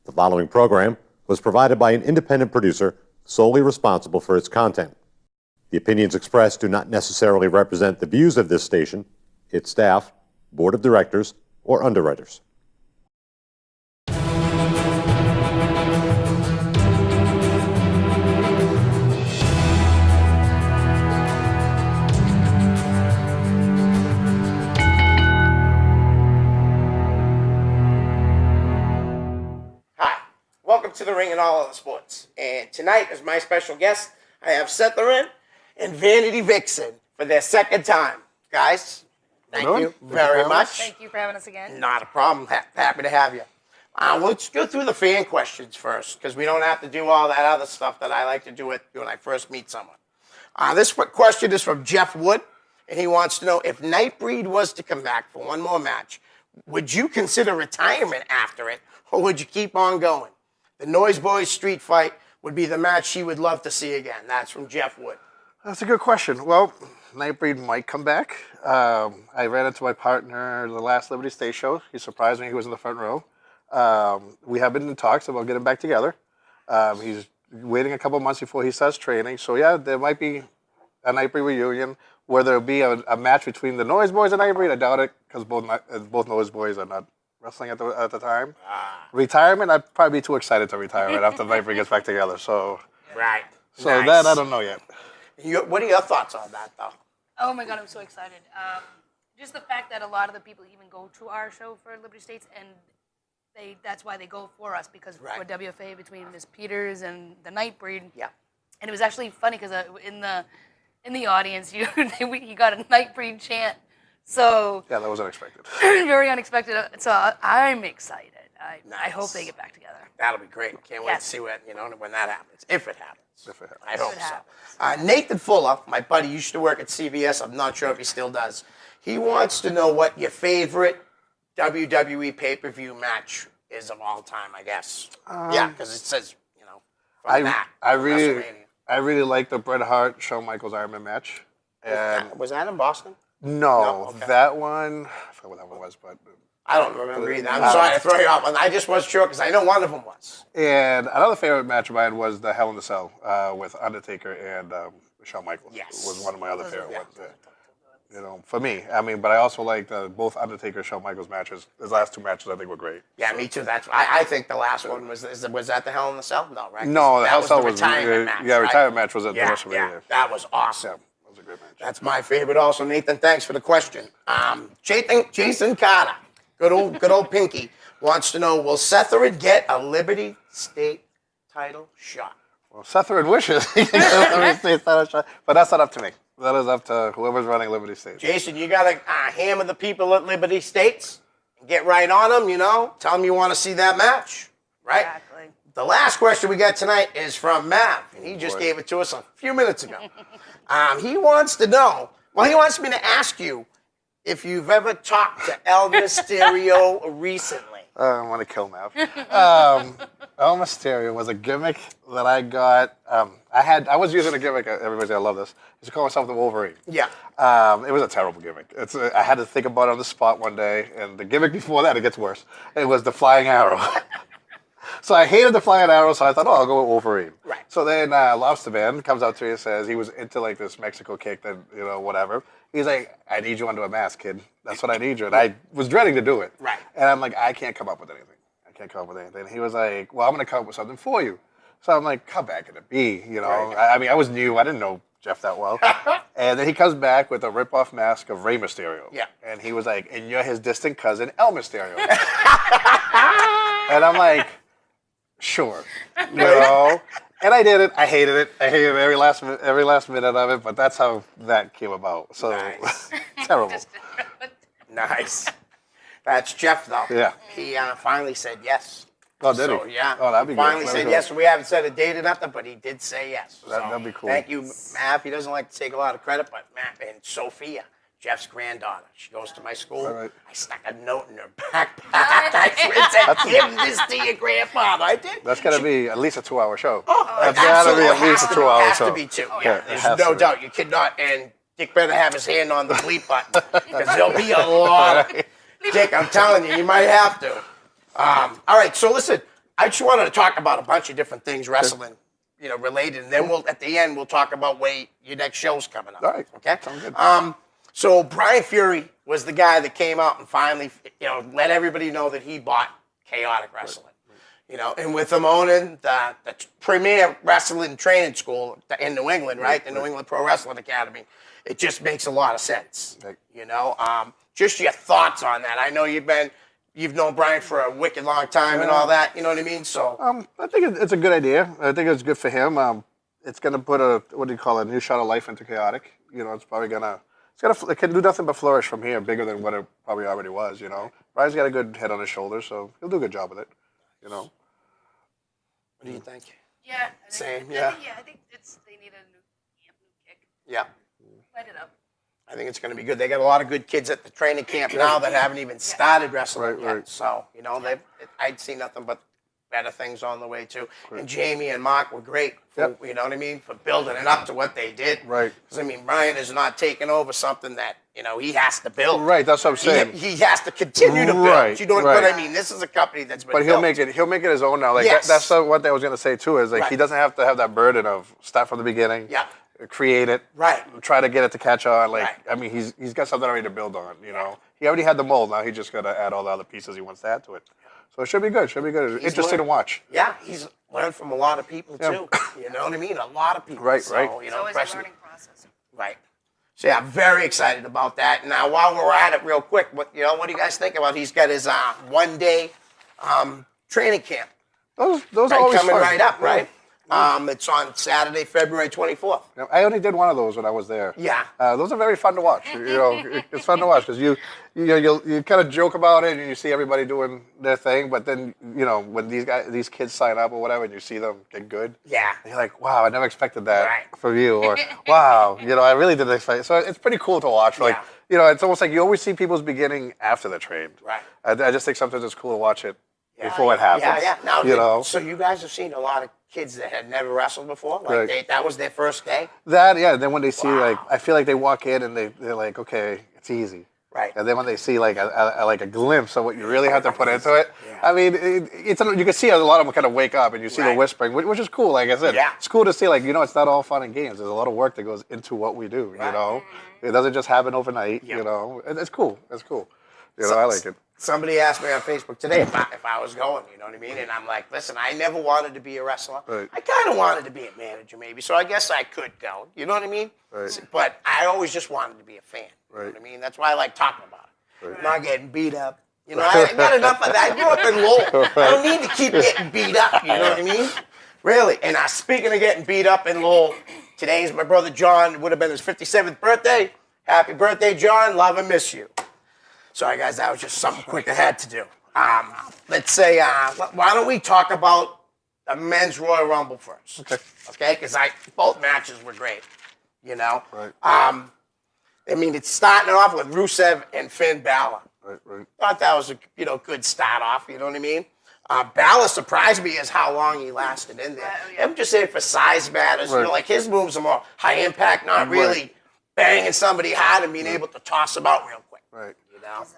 The following program was provided by an independent producer solely responsible for its content. The opinions expressed do not necessarily represent the views of this station, its staff, board of directors, or underwriters. Welcome to the Ring and All of the Sports. And tonight, as my special guest, I have Sethoran and Vanity Vixsin for their second time. Guys, thank you very much. Thank you for having us again. Not a problem. Happy to have you. Let's go through the fan questions first, because we don't have to do all that other stuff that I like to do when I first meet someone. This question is from Jeff Wood, and he wants to know, if Nightbreed was to come back for one more match, would you consider retirement after it, or would you keep on going? The Noise Boys street fight would be the match she would love to see again. That's from Jeff Wood. That's a good question. Well, Nightbreed might come back. I ran into my partner the last Liberty State show. He surprised me. He was in the front row. We have been in talks about getting back together. He's waiting a couple months before he starts training. So, yeah, there might be a Nightbreed reunion. Whether it'll be a match between the Noise Boys and Nightbreed, I doubt it, because both Noise Boys are not wrestling at the time. Retirement, I'd probably be too excited to retire right after Nightbreed gets back together. So, right. So nice. That I don't know yet. What are your thoughts on that, though? Oh my God, I'm so excited. Just the fact that a lot of the people even go to our show for Liberty States, and that's why they go for us, because we're WFA between Miss Peters and the Nightbreed. Yeah. And it was actually funny because in the audience, you got a Nightbreed chant. So yeah, that was unexpected. Very unexpected. So I'm excited. Nice. I hope they get back together. That'll be great. Can't wait to see when that happens. If it happens. I hope it so. Nathan Fuller, my buddy, used to work at CBS. I'm not sure if he still does. He wants to know what your favorite WWE pay-per-view match is of all time, I guess. Yeah, because it says, I really like the Bret Hart, Shawn Michaels Iron Man match. And was that in Boston? No, okay. That one, I forgot what that one was, but I don't remember either. I'm sorry to throw you off. I just wasn't sure because I know one of them was. And another favorite match of mine was the Hell in the Cell with Undertaker and Shawn Michaels. Yes. Was one of my other favorite ones. For me. I mean, but I also like both Undertaker and Shawn Michaels matches. His last two matches I think were great. Yeah, me too. I think the last one was that the Hell in the Cell? No, right? No, the Hell in the Cell was retirement match. Yeah, retirement match was at the WrestleMania. Yeah, that was awesome. Yeah. Great match. That's my favorite also. Nathan, thanks for the question. Jason Carter, good old Pinky, wants to know, will Sethoran get a Liberty State title shot? Well, Sethoran wishes he can get a Liberty State title shot, but that's not up to me. That is up to whoever's running Liberty State. Jason, you got to hammer the people at Liberty States and get right on them, Tell them you want to see that match, right? Exactly. The last question we got tonight is from Matt, and he just gave it to us a few minutes ago. He wants to know, he wants me to ask you if you've ever talked to El Mysterio recently. I want to kill Mav. El Mysterio was a gimmick that I got. I was using a gimmick. Everybody's gonna love this. He used to call himself the Wolverine. Yeah. It was a terrible gimmick. I had to think about it on the spot one day, and the gimmick before that, it gets worse. It was the flying arrow. So I hated the flying arrow, so I thought, I'll go with Wolverine. Right. So then Lobster Man comes up to me and says he was into this Mexico kick, that whatever. He's like, I need you under a mask, kid. That's what I need you. And I was dreading to do it. Right. And I'm like, I can't come up with anything. And he was like, well, I'm going to come up with something for you. So I'm like, come back in a B, Right. I mean, I was new. I didn't know Jeff that well. And then he comes back with a rip-off mask of Rey Mysterio. Yeah. And he was like, and you're his distant cousin, El Mysterio. And I'm like, sure, and I did it. I hated it every last minute of it. But that's how that came about. So nice. Terrible. Nice. That's Jeff, though. Yeah. He finally said yes. Oh, did he? Yeah. Oh, that'd be finally good. said yes. We haven't set a date or nothing, but he did say yes. That'd be cool. Thank you, Mav. He doesn't like to take a lot of credit, but Mav and Sophia, Jeff's granddaughter. She goes to my school. Right. I stuck a note in her backpack. I said, give this to your grandfather. I did. That's got to be at least a 2-hour show. That's got to be at least a 2-hour show. It has show. to be 2. Yeah, there's no doubt. You cannot. And Dick better have his hand on the bleep button because there'll be a lot. Dick, I'm telling you, you might have to. All right, so listen. I just wanted to talk about a bunch of different things wrestling, related, and then at the end we'll talk about where your next show's coming up. All right. Okay. Sounds good. So Bryan Fury was the guy that came out and finally, let everybody know that he bought Chaotic Wrestling. And with him owning the premier wrestling training school in New England, right? The New England Pro Wrestling Academy, it just makes a lot of sense. Right. Just your thoughts on that. I know you've known Bryan for a wicked long time and all that. You know what I mean? So I think it's a good idea. I think it's good for him. It's going to put a new shot of life into Chaotic. It's probably it can do nothing but flourish from here, bigger than what it probably already was. Bryan's got a good head on his shoulders, so he'll do a good job with it. What do you think? Yeah. Same. I think they need a new kick. Yeah. Light it up. I think it's going to be good. They got a lot of good kids at the training camp now that haven't even started wrestling yet. Right. So, I'd see nothing but better things on the way, too. Right. And Jamie and Mark were great, for, you know what I mean, for building it up to what they did. Right. Because, Bryan is not taking over something that, he has to build. Right, that's what I'm saying. He has to continue to build. Right, You know what I mean? This is a company that's been But he'll built. make it his own now. Like Yes. that's one thing I was going to say, too, is Right. he doesn't have to have that burden of start from the beginning. Yeah. Create it, Right. Try to get it to catch on. Right. He's got something already to build on. He already had the mold. Now he just got to add all the other pieces he wants to add to it. So it should be good. Interesting to watch. Yeah, he's learned from a lot of people, too. You know what I mean? A lot of people. Right, so, right. It's always a learning process. Right. So yeah, I'm very excited about that. Now, while we're at it, real quick, what do you guys think about? He's got his 1-day training camp. Those Right, are always coming fun. right up, right? It's on Saturday, February 24th. I only did one of those when I was there. Yeah. Those are very fun to watch. It's fun to watch because you kind of joke about it and you see everybody doing their thing, but then when these kids sign up or whatever and you see them get good, Yeah. you're like, wow, I never expected that Right. from you, or wow, I really didn't expect it. So it's pretty cool to watch. Like it's almost like you always see people's beginning after they're trained. Right. I just think sometimes it's cool to watch it before it happens. Yeah. Now, So you guys have seen a lot of kids that had never wrestled before? Like Right. that was their first day? then when they see I feel like they walk in and they're like, okay, it's easy. Right. And then when they see like a glimpse of what you really have to put into it, you can see a lot of them kind of wake up and you see the whispering, which is cool. Like I said, it's cool to see it's not all fun and games. There's a lot of work that goes into what we do. Right. It doesn't just happen overnight. It's cool. It's cool. I like it. Somebody asked me on Facebook today if I was going, you know what I mean? And I'm like, listen, I never wanted to be a wrestler. Right. I kind of wanted to be a manager maybe, so I guess I could go. You know what I mean? Right. But I always just wanted to be a fan. You know Right. what I mean? That's why I like talking about it. Right. Not getting beat up. I got enough of that. I grew up in Lowell. I don't need to keep getting beat up. You know what I mean? Really. And speaking of getting beat up in Lowell, today's my brother John. It would have been his 57th birthday. Happy birthday, John. Love and miss you. Sorry, guys, that was just something quick I had to do. Let's say, why don't we talk about the men's Royal Rumble first? Okay, because both matches were great, Right. It's starting off with Rusev and Finn Balor. Right. Thought that was a good start off, you know what I mean? Balor surprised me as how long he lasted in there. I'm just saying for size matters, Right. like his moves are more high impact, not really banging somebody hard and being able to toss them out real quick. Right. Exactly.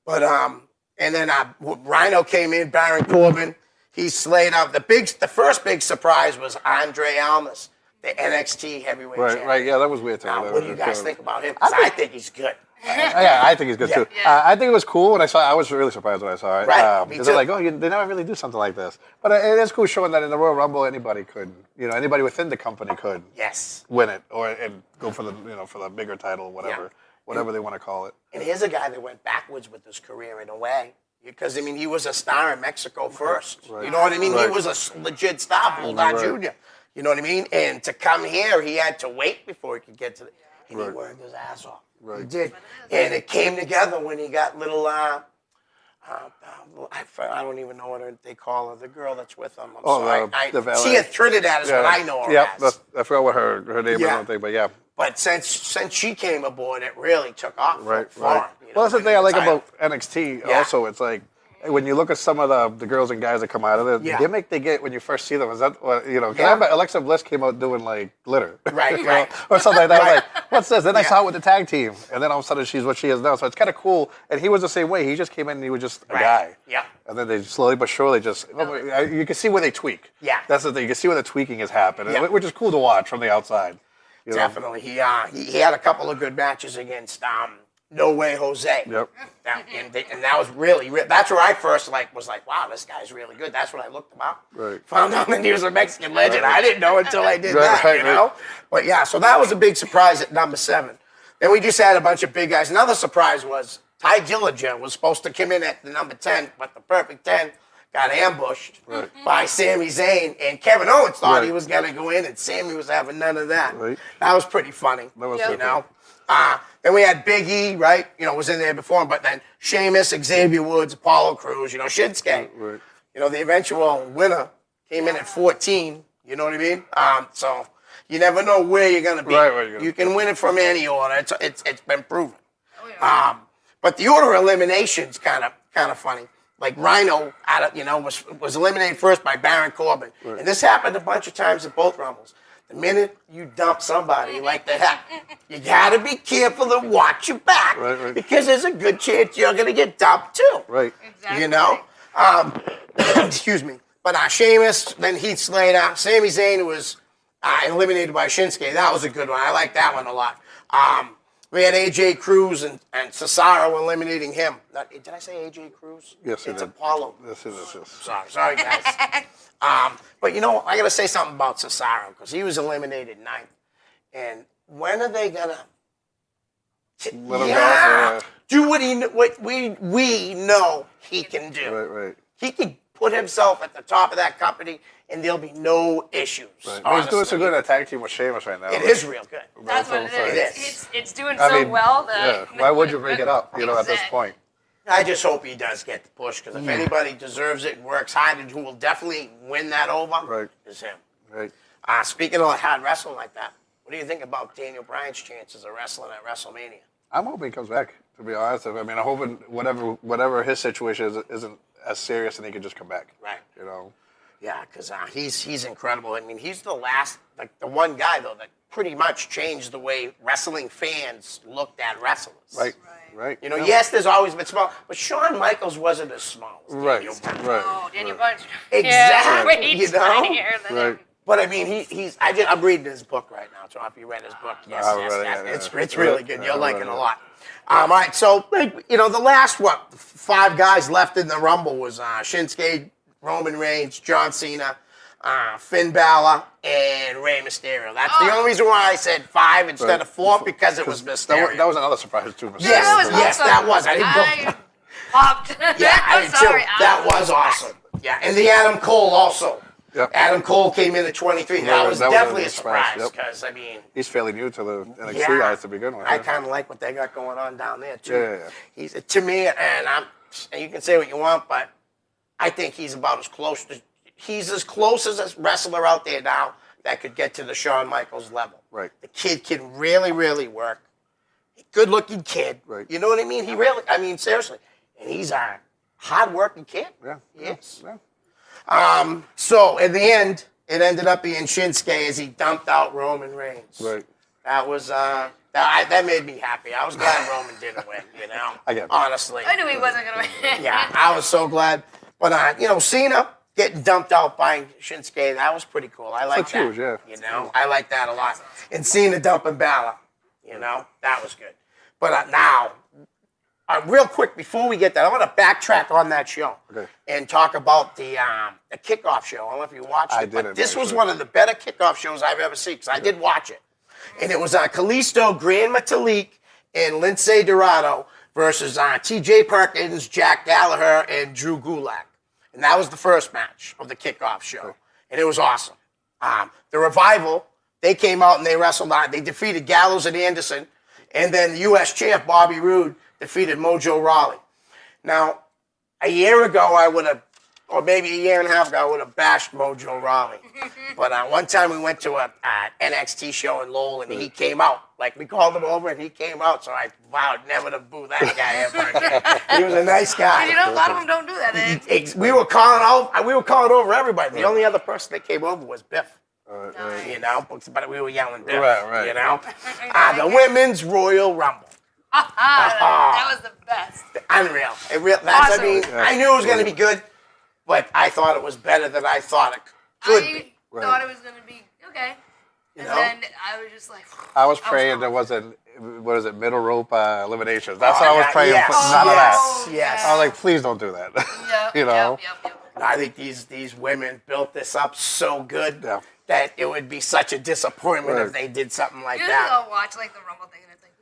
But and then Rhino came in, Baron Corbin. He slayed out the first big surprise was Andre Almas, the NXT heavyweight champion. Right. Yeah, that was weird too. Now, what do you guys think about him? 'Cause I think he's good. I think he's good too. Yeah. I think it was cool when I saw it. I was really surprised when I saw it. Right, me Because too. they're like, they never really do something like this. But it is cool showing that in the Royal Rumble, anybody could, anybody within the company could Yes. win it and go for the, for the bigger title, whatever they want to call it. And here's a guy that went backwards with his career in a way. Because, he was a star in Mexico first. Right. You know what I mean? Right. He was a legit star, Bulldog Jr. You know what I mean? And to come here, he had to wait before he could get to and he worked his ass off. Right. He did. And it came together when he got little, I don't even know what they call her, the girl that's with him. I'm sorry. The valet. Tia Trinidad is what I know her as. I forgot what her name is, I don't think, but yeah. But since she came aboard, it really took off for him. Well, that's the thing I like about NXT. Yeah. Also, it's like when you look at some of the girls and guys that come out of there, Yeah. the gimmick they get when you first see them is that what, you know? 'Cause I Yeah. remember Alexa Bliss came out doing like glitter, Right, you know, right. or something like that. I was Right. like, what's this? Then I Yeah. saw it with the tag team, and then all of a sudden she's what she is now. So it's kind of cool. And he was the same way. He just came in and he was just a Right. guy. Yeah. And then they slowly but surely just you can see where they tweak. Yeah. That's the thing. You can see where the tweaking has happened, Yeah. which is cool to watch from the outside. You know? Definitely. He had a couple of good matches against No Way Jose. Yep. And that was really, that's where I first was like, wow, this guy's really good. That's what I looked him up. Right. Found out that he was a Mexican legend. Right. I didn't know until I did Right, that, right, you know? right. But yeah, so that was a big surprise at number 7. Then we just had a bunch of big guys. Another surprise was Ty Dillinger was supposed to come in at the number 10, but the perfect 10 got ambushed by Sami Zayn, and Kevin Owens thought he was going to go in, and Sami was having none of that. Right. That was pretty funny. That was you pretty know. Then we had Big E, right? You know, was in there before him, but then Sheamus, Xavier Woods, Apollo Crews, you know, Shinsuke. Right. You know, the eventual winner came in at 14. You know what I mean? So you never know where you're going to be. Right, you can win it from any order. It's been proven. But the order of elimination's kind of funny. Like Rhino, was eliminated first by Baron Corbin, and this happened a bunch of times at both Rumbles. The minute you dump somebody like that, you gotta be careful to watch your back, Right. because there's a good chance you're gonna get dumped too. Right. Exactly. You know, excuse me. But Sheamus, then Heath Slater, Sami Zayn was eliminated by Shinsuke. That was a good one. I like that one a lot. We had AJ Cruz and Cesaro eliminating him. Did I say AJ Cruz? Yes, you it's did. Apollo. Yes, it is. Yes. Sorry, guys. But you know, I got to say something about Cesaro because he was eliminated 9th. And when are they gonna Let him go. do what we know he can do? Right. He can put himself at the top of that company, and there'll be no issues. Right. He's Honestly. doing so good at tag team with Sheamus right now. It is real good. That's what it It is. It's doing I so mean, well that. yeah. Why would you break it up? You know, at this point. I just hope he does get the push, because if anybody deserves it and works hard and who will definitely win that over, Right. is him. Right. Speaking of hard wrestling like that, what do you think about Daniel Bryan's chances of wrestling at WrestleMania? I'm hoping he comes back. To be honest, I mean, I'm hoping whatever his situation isn't as serious, and he can just come back. Right. You know. Yeah, because he's incredible. I mean, he's the the one guy, though, that pretty much changed the way wrestling fans looked at wrestlers. Right. You know, yes, there's always been small, but Shawn Michaels wasn't as small as Daniel Bryan. Right. Oh, Daniel Bryan's Exactly, way you know? tinier than Right. him. But I mean, I'm reading his book right now. So if you read his book, yes, I read it, yeah. it's really good. You'll like I it read a it. lot. All right, so the last 5 guys left in the Rumble was Shinsuke, Roman Reigns, John Cena, Finn Balor, and Rey Mysterio. That's the only reason why I said 5 instead of 4, because it was Mysterio. That was another surprise too. Yes, that was. I didn't go. Popped. Yeah, I I'm did too. sorry. That was awesome. Yeah, and the Adam Cole also. Yep. Adam Cole came in at 23. Yeah, That was that was definitely a a surprise surprise, because, I mean, He's fairly new to the NXT yeah, guys to begin with. I kind of like what they got going on down there, too. Yeah. He's, to me, and you can say what you want, but I think he's about as close as a wrestler out there now that could get to the Shawn Michaels level. Right. The kid can really, really work. Good-looking kid. Right. You know what I mean? Seriously. And he's a hard-working kid. Yeah. Yes. Yeah. So, in the end, it ended up being Shinsuke as he dumped out Roman Reigns. Right. That was, that made me happy. I was glad Roman didn't win, you know? I get it. Honestly. I knew he wasn't going to win. Yeah, I was so glad. But, Cena getting dumped out by Shinsuke, that was pretty cool. I like That's that. huge, yeah. You know, I like that a lot. And Cena dumping Balor, that was good. But now, real quick, before we get that, I want to backtrack on that show and talk about the kickoff show. I don't know if you watched it. I didn't, But this was actually. one of the better kickoff shows I've ever seen, because I did watch it. And it was Kalisto, Gran Metalik, and Lindsay Dorado versus T.J. Perkins, Jack Gallagher, and Drew Gulak. And that was the first match of the kickoff show. And it was awesome. The Revival, they came out and they wrestled on. They defeated Gallows and Anderson. And then the U.S. champ, Bobby Roode, defeated Mojo Rawley. Now, a year ago, I would have or maybe a year and a half ago, I would have bashed Mojo Rawley. But one time we went to a NXT show in Lowell, and he came out. Like, we called him over, and he came out, so I vowed never to boo that guy ever again. He was a nice guy. You know, a lot of them don't do that. We were calling over everybody. The only other person that came over was Biff. You know, but we were yelling Biff. Right. You know, the Women's Royal Rumble. That was the best. Unreal. Awesome. I mean, I knew it was going to be good, but I thought it was better than I thought it could be. I thought it was going to be okay. And then I was just like... I was praying there wasn't, what is it, middle rope eliminations. That's what I was praying for. Yes. None of that. Yes. I was like, please don't do that. Yep, You know? Yep. I think these women built this up so good that it would be such a disappointment if they did something like You that. just go watch like the Rumble thing and it's like,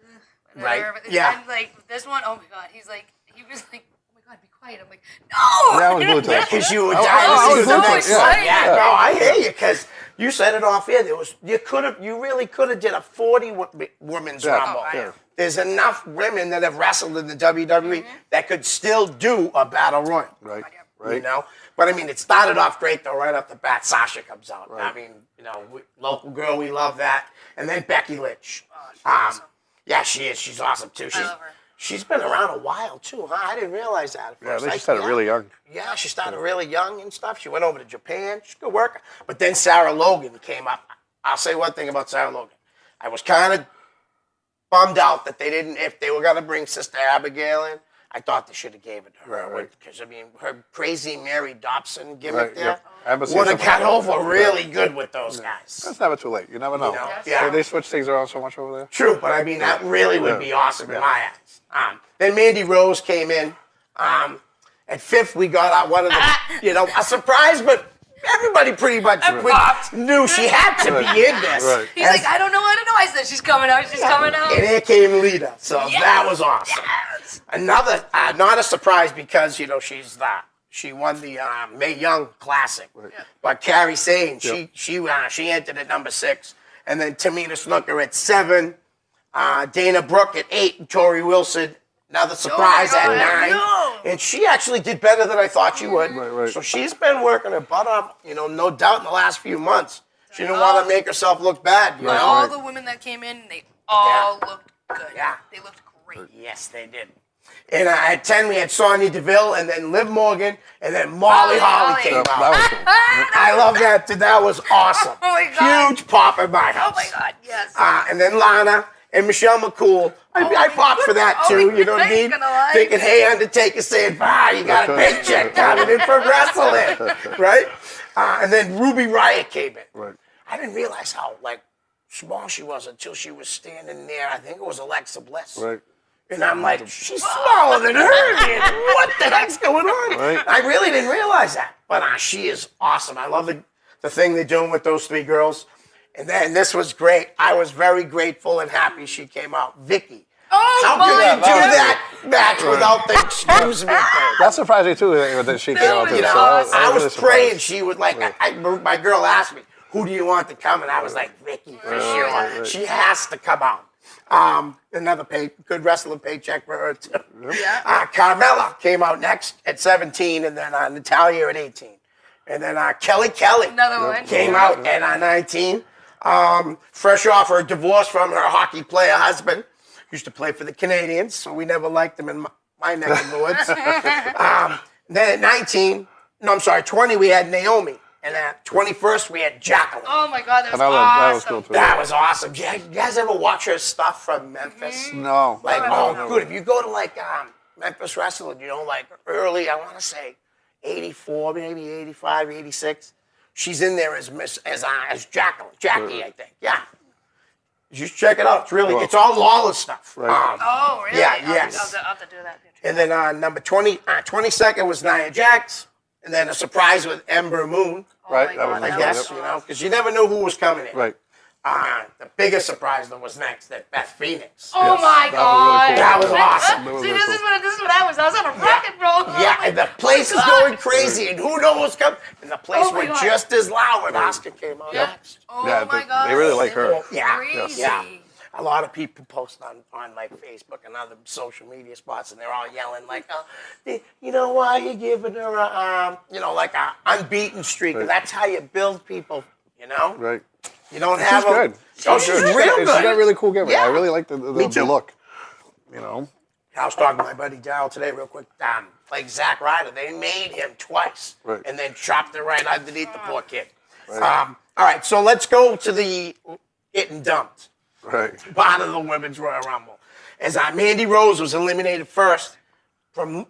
whatever. Right. But Yeah. then, like this one, oh my God, he was like, oh my God, be quiet. I'm like, no. Yeah, I was glued to it. Because you were I dying was to see the so next excited. one. Yeah, no, I hear you. Because you said it off air. You really could have did a 40 women's Rumble. yeah. There's enough women that have wrestled in the WWE that could still do a battle royal. Right. You know, but I mean, it started off great though. Right off the bat, Sasha comes out. I mean, you know, local girl, we love that. And then Becky Lynch. Awesome. Yeah, she is. She's awesome too. I love her. She's been around a while too, huh? I didn't realize that at Yeah, first. they just started really young. Yeah, she started really young and stuff. She went over to Japan. She's a good worker. But then Sarah Logan came up. I'll say one thing about Sarah Logan. I was kind of bummed out that they didn't, if they were going to bring Sister Abigail in, I thought they should have gave it to her. Right. Because, I mean, her crazy Mary Dobson gimmick there Yep. would have got over really good with those guys. That's never too late. You never know. Yeah. They switch things around so much over there. True, but I mean, that really would be awesome in my eyes. Then Mandy Rose came in. At fifth, we got one of the, a surprise, but everybody pretty much knew she had to be in this. Right. He's like, I don't know. I said, she's coming out. She's coming out. And here came Lita, so that was awesome. Yes. Another, not a surprise because, she won the Mae Young Classic. Right. But Carrie Sane, she entered at number 6. And then Tamina Snuka at 7. Dana Brooke at 8. And Tori Wilson, another surprise at 9. No. And she actually did better than I thought she would. Right. So she's been working her butt off, no doubt in the last few months. She didn't want to make herself look bad, you know? All the women that came in, they all looked good. Yeah. They looked great. Yes, they did. And at 10, we had Sonya Deville, and then Liv Morgan, and then Molly Holly came out. That was cool. I love that. That was awesome. Oh, my God. Huge pop in my Oh house. my God, yes. And then Lana and Michelle McCool. I popped for that, too. You know what I mean? Thinking, hey, Undertaker saying, you got a paycheck coming in for wrestling. Right? And then Ruby Riott came in. Right. I didn't realize how, small she was until she was standing there. I think it was Alexa Bliss. Right. And I'm like, she's smaller than her, man. What the heck's going on? Right. I really didn't realize that. But she is awesome. I love the thing they're doing with those 3 girls. And then this was great. I was very grateful and happy she came out. Vicky. Oh, How my can you do God. that match without the excuse me thing? That surprised me too that she came out too. You know, So I was really praying surprised. she would my girl asked me, who do you want to come? And I was like, Vicky, for sure. right. She has to come out. Another good wrestling paycheck for her too. Yeah. Carmella came out next at 17, and then Natalia at 18. And then Kelly Another one. came out at 19. Fresh off her divorce from her hockey player husband. Used to play for the Canadians, so we never liked them in my neck of the woods. Then at 20, we had Naomi. And at 21st, we had Jacqueline. Oh my God, that was That was awesome. cool too. That was awesome. You guys ever watch her stuff from Memphis? No. Good. If you go to Memphis Wrestling, early, I want to say 84, maybe 85, 86. She's in there as Jacqueline, Jackie, I think. Yeah. Just check it out. It's really, it's all Lawless stuff. Right. Oh, really? Yeah, I'll yes. have to do that. And then number 22nd was Nia Jax. And then a surprise with Ember Moon. Right. my That God, was I that guess, was because you never knew who was coming in. Right. The biggest surprise though was next, that Beth Phoenix. Oh my God. That was awesome. That was See, really this is what I was. I was on a rocket roll. Yeah, and the place is going crazy, and who knows what's coming. And the place Oh my went God. just as loud when Oscar came out Yeah. next. Oh Yeah, my God. they really like her. Yeah, Crazy. yeah. a lot of people post on like Facebook and other social media spots, and they're all yelling like, you know why you're giving her a, like a unbeaten streak? Right. That's how you build people, Right. You don't have She's good. She's real good. She's got a really cool gimmick. Yeah. I really like the Me too. look. I was talking to my buddy Daryl today real quick. Like Zack Ryder, they made him twice Right. and then chopped it right underneath the poor kid. Right. All right, so let's go to the getting dumped Right. part of the Women's Royal Rumble. As Mandy Rose was eliminated first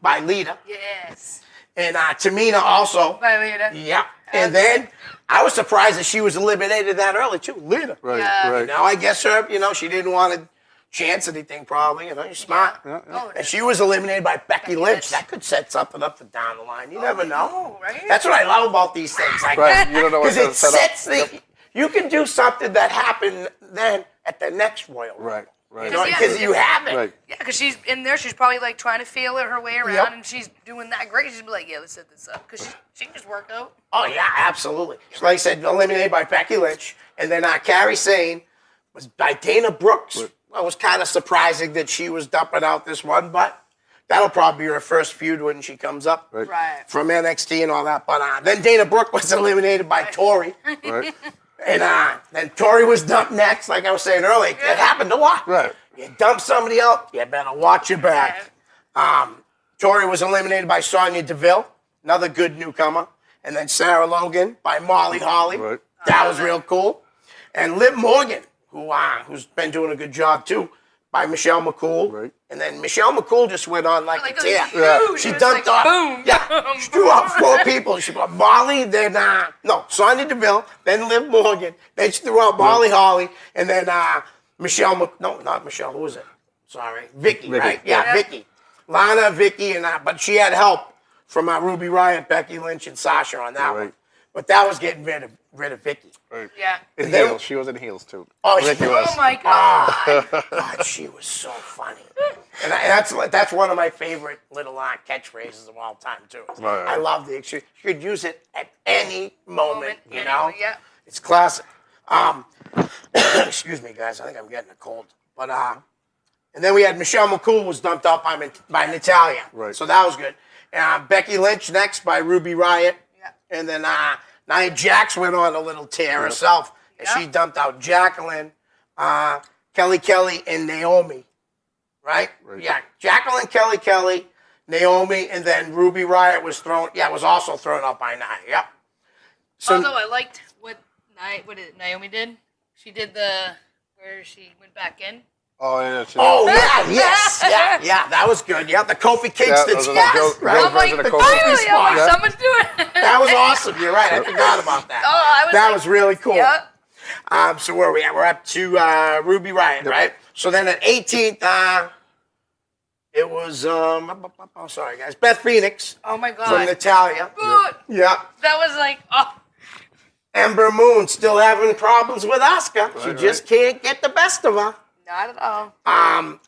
by Lita. Yes. And Tamina also. By Lita. Yeah. And then I was surprised that she was eliminated that early, too. Lita. Right. Yeah. Right. Now, I guess her, she didn't want to chance anything, probably. You're smart. Yeah. Oh, And she was eliminated by Becky Lynch. That could set something up down the line. You never know. right? That's what I love about these things. Like, Right. You don't know what's because going it to set up. sets the. You can do something that happened then at the next Royal. Right. Right. Because you have it. Right. Yeah, because she's in there. She's probably like trying to feel her way around, Yep. and she's doing that great. She's be like, "Yeah, let's set this up," because she can just work out. Oh yeah, absolutely. So like I said, eliminated by Becky Lynch, and then Carrie Sane was by Dana Brooks. Right. Well, it was kind of surprising that she was dumping out this one, but that'll probably be her first feud when she comes up Right. from NXT and all that. But then Dana Brooke was eliminated by Tori, Right. and then Tori was dumped next. Like I was saying earlier, it happened to what? Right. You dump somebody out, you better watch your back. Tori was eliminated by Sonya Deville, another good newcomer. And then Sarah Logan by Molly Holly. Right. That was real cool. And Liv Morgan, who's been doing a good job too, by Michelle McCool. Right. And then Michelle McCool just went on like a tear. huge. She It was dumped like, off. boom. Yeah, she threw out 4 people. She brought Molly, then Sonya Deville, then Liv Morgan, then she threw out Molly Holly, and then Michelle. No, not Michelle. Who was it? Sorry, Vicky. Right? Yeah, Vicky. Lana, Vicky, and but she had help from Ruby Riott, Becky Lynch, and Sasha on that one. Right. But that was getting rid of Vicky. Right. Yeah. In then- heels. She was in heels too. Oh, Vicky was. Oh my god. God, she was so funny. And that's one of my favorite little catchphrases of all time, too. Right. I love the excuse. You could use it at any moment, you know? Yeah. It's classic. Excuse me, guys. I think I'm getting a cold. But, and then we had Michelle McCool was dumped out by Natalia. Right. So that was good. Becky Lynch next by Ruby Riott. Yeah. And then Nia Jax went on a little tear herself. And she dumped out Jacqueline, Kelly, and Naomi. Right? Yeah. Jacqueline, Kelly, Naomi, and then Ruby Riott was also thrown out by Nia. Yep. So, Although I liked what Naomi did. She did where she went back in. Oh, yeah. yes. Yeah. That was good. Yeah, the Kofi Kingston those are the spot. girls- Right? girls version of Kofi. Finally, I'm like, Yeah. someone's doing it. That was awesome. You're right. I forgot about that. I was that like, was really cool. Yep. So where are we at? We're up to Ruby Riott, right? So then at 18th, it was sorry guys, Beth Phoenix Oh my god. from Natalia. Good. Yeah. That was like, Ember Moon still having problems with Asuka. She just can't get the best of her. not at all.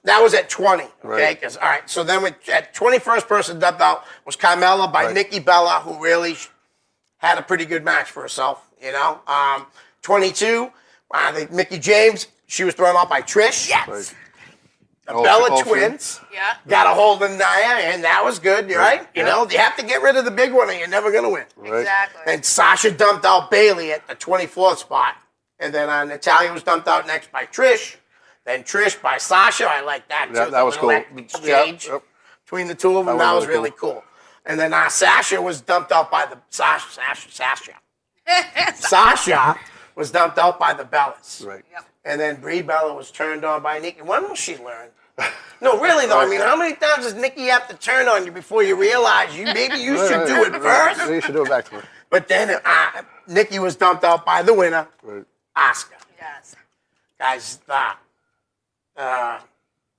That was at 20. Okay. Right. All right. So then at 21st person dumped out was Carmella by Nikki Bella, who really had a pretty good match for herself. 22, Mickey James. She was thrown out by Trish. Yes. Right. The Bella Twins Yeah. got a hold of Nia, and that was good. You're right. You have to get rid of the big one, or you're never gonna win. Right. Exactly. And Sasha dumped out Bailey at the 24th spot. And then Natalia was dumped out next by Trish. Then Trish by Sasha. I like that, too. Yeah, that was The cool. little exchange Yep. between the two of them. That was really cool. cool. And then Sasha was dumped out by the... Sasha was dumped out by the Bellas. Right. Yep. And then Brie Bella was turned on by Nikki. When will she learn? No, really, though. I mean, how many times does Nikki have to turn on you before you realize maybe you should do it first? Maybe you should do it back to her. But then Nikki was dumped out by the winner, Right. Asuka. Yes. Guys,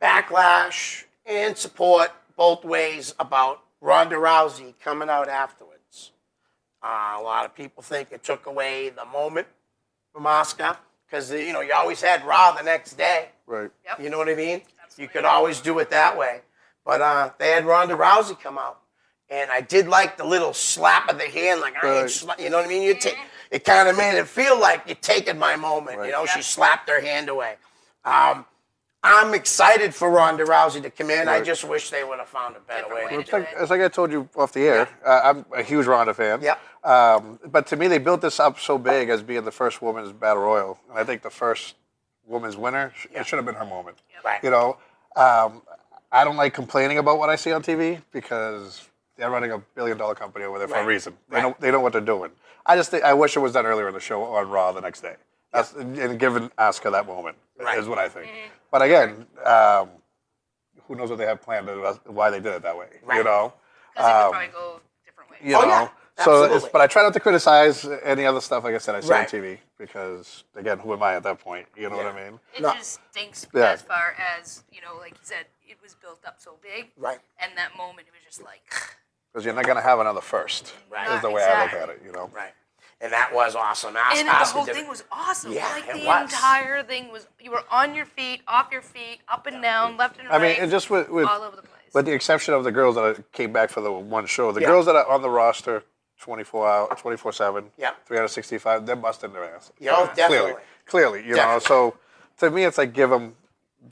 backlash and support both ways about Ronda Rousey coming out afterwards. A lot of people think it took away the moment from Asuka because, you always had Raw the next day. Right. Yep. You know what I mean? You could always do it that way. But they had Ronda Rousey come out. And I did like the little slap of the hand, like, you know what I mean? It kind of made it feel like you're taking my moment. Right. She slapped her hand away. I'm excited for Ronda Rousey to come in. I just wish they would have found a better way to do it. It's like I told you off the air, I'm a huge Ronda fan. Yeah. But to me, they built this up so big as being the first women's battle royal. And I think the first women's winner, it should have been her moment. Right. You know, I don't like complaining about what I see on TV because they're running $1 billion company over there for a reason. They know what they're doing. I wish it was done earlier in the show on Raw the next day. And giving Asuka that moment is what I think. But again, who knows what they have planned, why they did it that way, you know? Because it could probably go different ways. You know? Absolutely. But I try not to criticize any other stuff, like I said, I see on TV. Because, again, who am I at that point? You know what I mean? It just stinks as far as, like you said, it was built up so big. Right. And that moment, it was just like... Because you're not going to have another first, is the way I look at it, you know? Right. And that was awesome. And the whole thing was awesome. Yeah, like it the was. entire thing was, you were on your feet, off your feet, up and down, left and right. I mean, and just with all over the place. with the exception of the girls that came back for the one show, the girls that are on the roster 24/7, 365, they're busting their ass. Definitely. Clearly, you know. So to me, it's like give them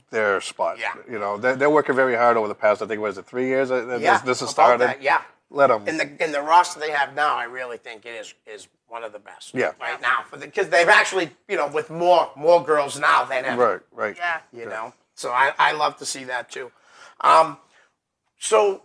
their spot. Yeah. You know, they're working very hard over the past, I think, what is it, 3 years? This has started. Let them. In the roster they have now, I really think it is one of the best. Yeah. Right now, because they've actually, with more girls now than ever. Right. Yeah. You know, so I love to see that too. So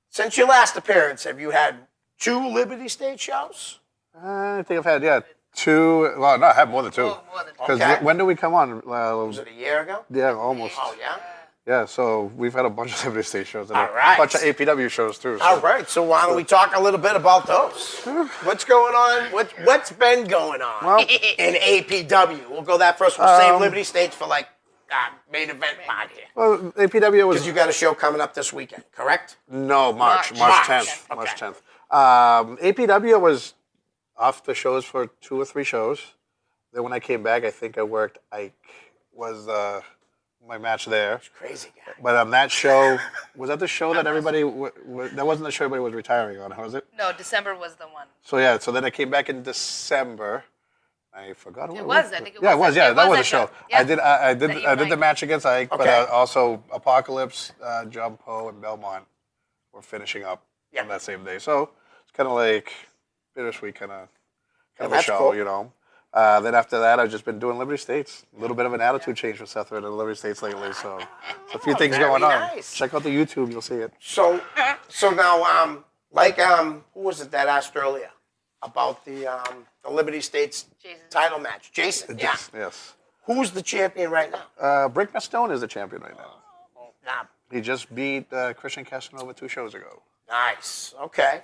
since your last appearance, have you had 2 Liberty State shows? I think I've had 2. Well, no, I have more than 2. Oh, more than 2. Because when did we come on? Was it a year ago? Yeah, almost. Oh yeah. Yeah, so we've had a bunch of Liberty State shows and All right. a bunch of APW shows too. So. All right, so why don't we talk a little bit about those? What's going on? What's been going on in APW? We'll go that first. We'll save Liberty States for main event part here. Well, APW was... Because you got a show coming up this weekend, correct? No, March 10th. Okay. March 10th. APW was off the shows for 2 or 3 shows. Then when I came back, I think I worked Ike. Was my match there. Crazy guy. But on that show, was that the show that everybody... that wasn't the show everybody was retiring on, was it? No, December was the one. So then I came back in December. I forgot who it was. I think it was. Yeah, it was. Yeah, that was the show. Yeah. I did the match against Ike, but also Apocalypse, John Poe, and Belmont were finishing up on that same day. So it's kind of like bittersweet kind of a show, cool. you know. Then after that, I've just been doing Liberty States. A little bit of an attitude change for Sethoran in Liberty States lately. So a few things going on. Nice. Check out the YouTube, you'll see it. So now, who was it that asked earlier about the Liberty States title match? Jason. Yeah. Yes. Who's the champion right now? Brick Stone is the champion right now. Nah. He just beat Christian Casanova 2 shows ago. Nice. Okay.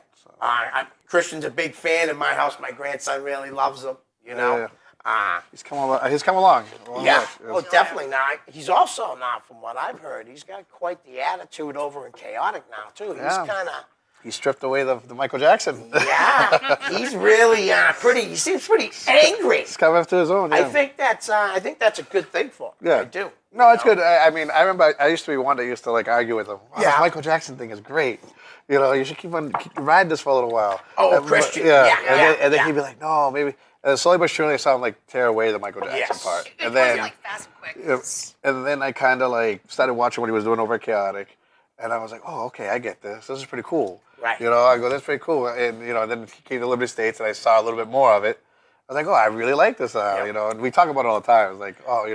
Christian's a big fan in my house. My grandson really loves him. You know. Yeah. He's come along. Yeah. Well, definitely. Now he's also from what I've heard, he's got quite the attitude over in Chaotic now too. He's kind of. He stripped away the Michael Jackson. Yeah. He's really pretty. He seems pretty angry. He's come after his own. Yeah. I think that's a good thing for him. Yeah. I do. No, it's good. I mean, I remember I used to be one that used to argue with him. Wow, this Michael Jackson thing is great. You know, you should keep riding this for a little while. Oh, Christian. And then he'd be like, no, maybe. And slowly but surely, I saw him tear away the Michael Jackson part. And then fast and quick. And then I kind of started watching what he was doing over at Chaotic, and I was like, oh, okay, I get this. This is pretty cool. Right. You know, I go, that's pretty cool. And then he came to Liberty States, and I saw a little bit more of it. I was like, oh, I really like this now. You know, and we talk about it all the time. It's like, oh,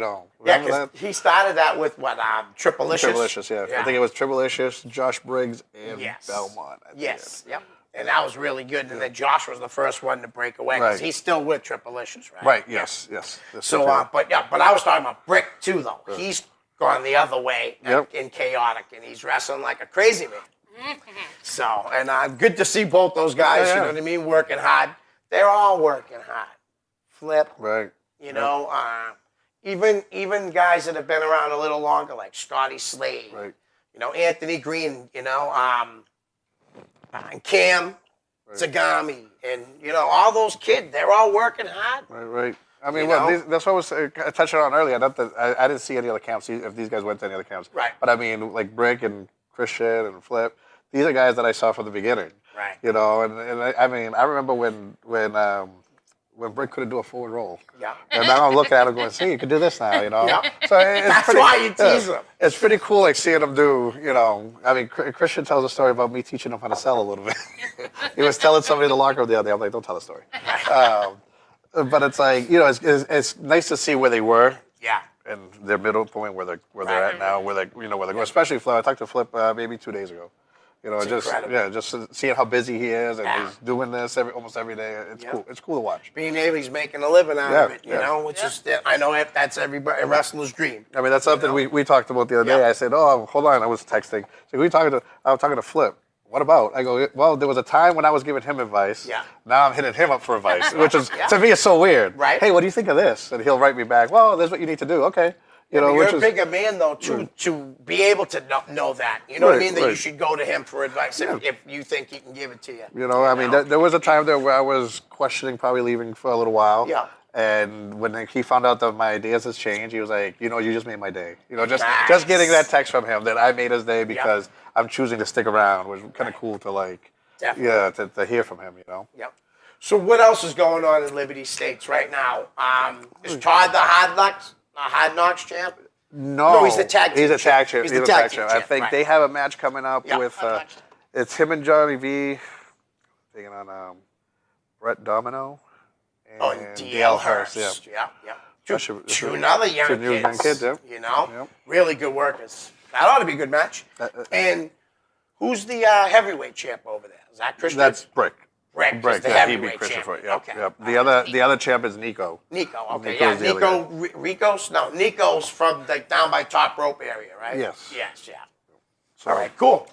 Yeah, because he started that with what, Triplicious? Triplicious, yeah. I think it was Triplicious, Josh Briggs, and Belmont. Yes, yep. And that was really good. And then Josh was the first one to break away because he's still with Triplicious, right? Right. Yes. So, but I was talking about Brick too, though. Yeah. He's gone the other way in Chaotic, and he's wrestling like a crazy man. So, and good to see both those guys. You know what I mean? Working hard. They're all working hard. Flip. Right. You know, even guys that have been around a little longer, like Scotty Slade. Right. You know, Anthony Green. You know, and Cam Zagami, and all those kids. They're all working hard. Right. I mean, that's what I was touching on earlier. Not that I didn't see any other camps. If these guys went to any other camps, right? But I mean, like Brick and Christian and Flip. These are guys that I saw from the beginning. Right. You know, and I mean, I remember when when Britt couldn't do a forward roll. Yeah. And now I'm looking at him going, see, you can do this now, you know? Yeah. So it's That's pretty, why you tease them. It's pretty cool, like, seeing him do, you know, I mean, Christian tells a story about me teaching him how to sell a little bit. He was telling somebody in the locker room the other day, I'm like, don't tell the story. But it's like, you know, it's nice to see where they were. Yeah. And their middle point where they're at now, where they where they're going. Especially Flip. I talked to Flip maybe 2 days ago. You know, just seeing how busy he is and he's doing this almost every day. It's cool. It's cool to watch. Being able, he's making a living out of it, you know, which is, I know that's every wrestler's dream. I mean, that's something we talked about the other day. I said, oh, hold on, I was texting. So I was talking to Flip. What about? I go, well, there was a time when I was giving him advice. Yeah. Now I'm hitting him up for advice, which is, to me, it's so weird. Right. Hey, what do you think of this? And he'll write me back, well, this is what you need to do. Okay. You know, you're a bigger man, though, to be able to know that. You know what I mean? That you should go to him for advice if you think he can give it to you. You know, I mean, there was a time there where I was questioning probably leaving for a little while. Yeah. And when he found out that my ideas has changed, he was like, you know, you just made my day. You know, just getting that text from him that I made his day because I'm choosing to stick around was kind of cool to like, to hear from him, you know. Yep. So what else is going on in Liberty States right now? Is Todd the Hard Knocks champ? No, he's the tag team. He's a tag champ. He's the tag team champ. I think they have a match coming up with, it's him and Johnny V taking on Brett Domino. And DL Hurst. Yeah. Two another young kids, you know, really good workers. That ought to be a good match. And who's the heavyweight champ over there? Is that Christian? That's Brick. Brick, the heavyweight champ. Okay. The other champ is Nico. Okay, Nico's from down by Top Rope area, right? Yes. So, all right, cool.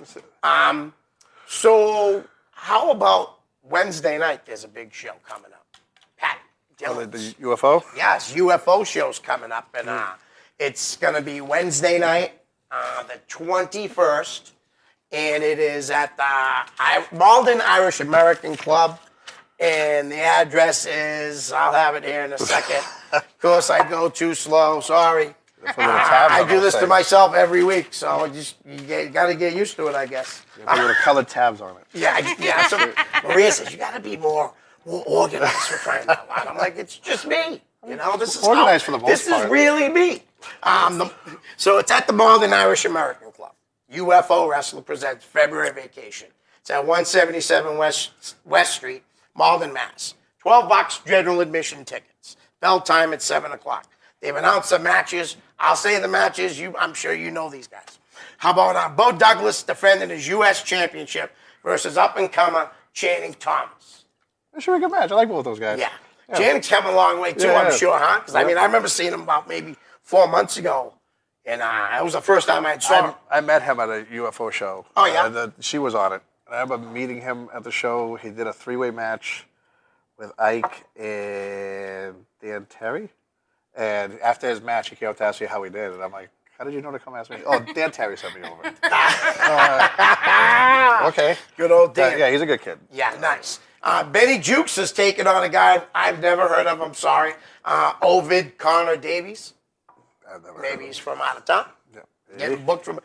So how about Wednesday night? There's a big show coming up. The UFO? Yes, UFO show's coming up, and it's going to be Wednesday night, the 21st, and it is at the Malden Irish American Club, and the address is, I'll have it here in a second. Of course, I go too slow, sorry. I do this to myself every week, so you got to get used to it, I guess. You have to put colored tabs on it. Yeah. So Maria says, you got to be more organized for crying out loud. I'm like, it's just me. You know, this is organized for the most part. This is really me. So it's at the Malden Irish American Club. UFO Wrestling presents February Vacation. It's at 177 West Street, Malden, Mass. $12 general admission tickets. Bell time at 7 o'clock. They've announced the matches. I'll say the matches. I'm sure you know these guys. How about Bo Douglas defending his U.S. championship versus up-and-comer Channing Thomas? It should be a good match. I like both those guys. Yeah. Channing's come a long way, too, I'm sure, huh? Because, I mean, I remember seeing him about maybe 4 months ago. And that was the first time I saw him. I met him at a UFO show. Oh, yeah? She was on it. I remember meeting him at the show. He did a 3-way match with Ike and Dan Terry. And after his match, he came up to ask me how he did. And I'm like, how did you know to come ask me? Oh, Dan Terry sent me over. Okay. Good old Dan. Yeah, he's a good kid. Yeah, nice. Benny Jukes has taken on a guy I've never heard of. I'm sorry. Ovid Connor Davies. I've never heard Maybe of he's from out of town. Yeah. Getting booked from.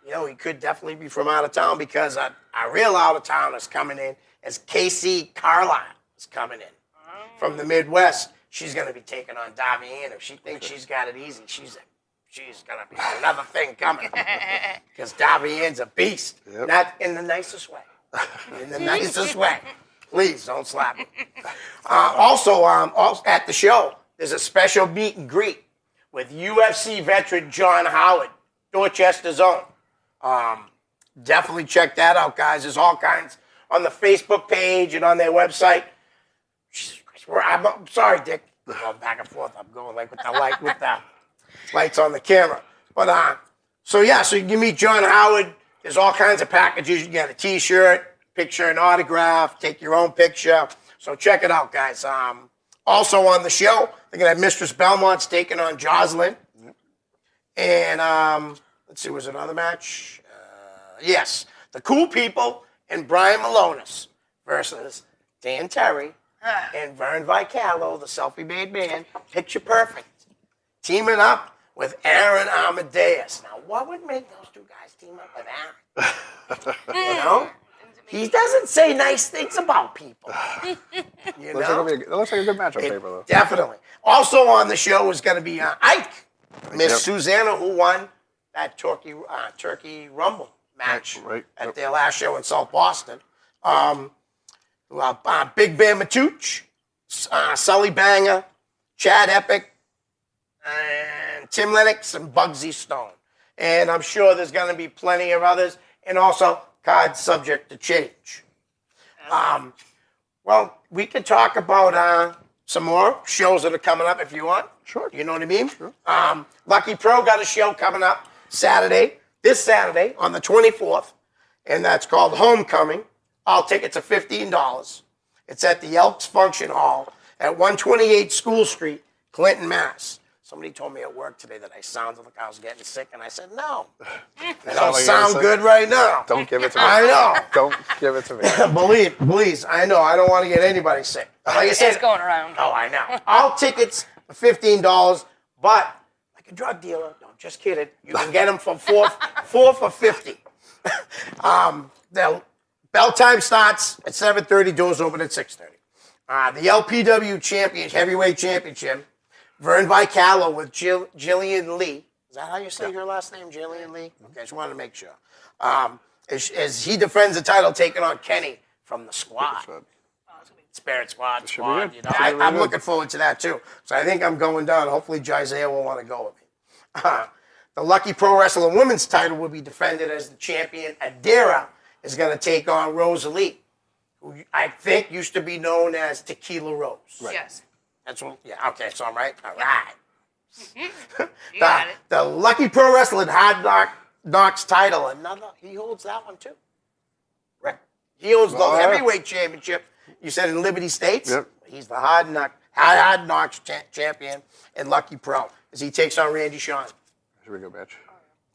You know, he could definitely be from out of town because a real out of town is coming in as Casey Carlisle is coming in from the Midwest. She's going to be taking on Davian. If she thinks she's got it easy, she's going to be another thing coming. Because Davian's a beast. Yep. Not in the nicest way. In the nicest way. Please don't slap me. Also, at the show, there's a special meet and greet with UFC veteran John Howard, Dorchester's own. Definitely check that out, guys. There's all kinds on the Facebook page and on their website. I'm sorry, Dick. I'm going back and forth. I'm going like with the lights on the camera. But so you can meet John Howard. There's all kinds of packages. You get a T-shirt, picture, and autograph. Take your own picture. So check it out, guys. Also on the show, they're gonna have Mistress Belmont's taking on Jocelyn. And let's see, was it another match? Yes, the Cool People and Brian Malonis versus Dan Terry and Vern Vicalo, the selfie-made man, picture perfect, teaming up with Aaron Amadeus. Now, what would make those two guys team up with Aaron? You know? he doesn't say nice things about people. You Looks know? like it looks like a good match on paper, though. Definitely. Also on the show is going to be Ike, Miss Yep. Susanna, who won that Turkey Rumble match Right. at their last show in South Boston. Big Bear Matooch, Sully Banger, Chad Epic, and Tim Lennox, and Bugsy Stone. And I'm sure there's going to be plenty of others, and also cards subject to change. Well, we could talk about some more shows that are coming up if you want. Sure. You know what I mean? Sure. Lucky Pro got a show coming up this Saturday on the 24th, and that's called Homecoming. All tickets are $15. It's at the Elks Function Hall at 128 School Street, Clinton, Mass. Somebody told me at work today that I sounded like I was getting sick, and I said, no. I don't sound good right now. Don't give it to me. I know. Don't give it to me. Please, I know. I don't want to get anybody sick. Like I said, It's going around. oh, I know. All tickets are $15, but like a drug dealer, no, just kidding. You can get them for four for $50. The bell time starts at 7:30. Doors open at 6:30. The LPW Heavyweight Championship. Vern Vicalo with Jillian Lee. Is that how you say her last name, Jillian Lee? Okay, just wanted to make sure. As he defends the title, taking on Kenny from the Squad. Spirit Squad. Should be good. You know, Should be really I'm good. looking forward to that too. So I think I'm going down. Hopefully, Jizea will want to go with me. The Lucky Pro Wrestling Women's title will be defended as the champion. Adira is going to take on Rosalie, who I think used to be known as Tequila Rose. Yes. That's what. Yeah. Okay. So I'm right. All right. You got it. The Lucky Pro Wrestling Hard Knocks title. He holds that one too. Right. He holds the heavyweight championship. You said in Liberty States. Yep. He's the Hard Knocks champion in Lucky Pro as he takes on Randy Sean. Should be a good match.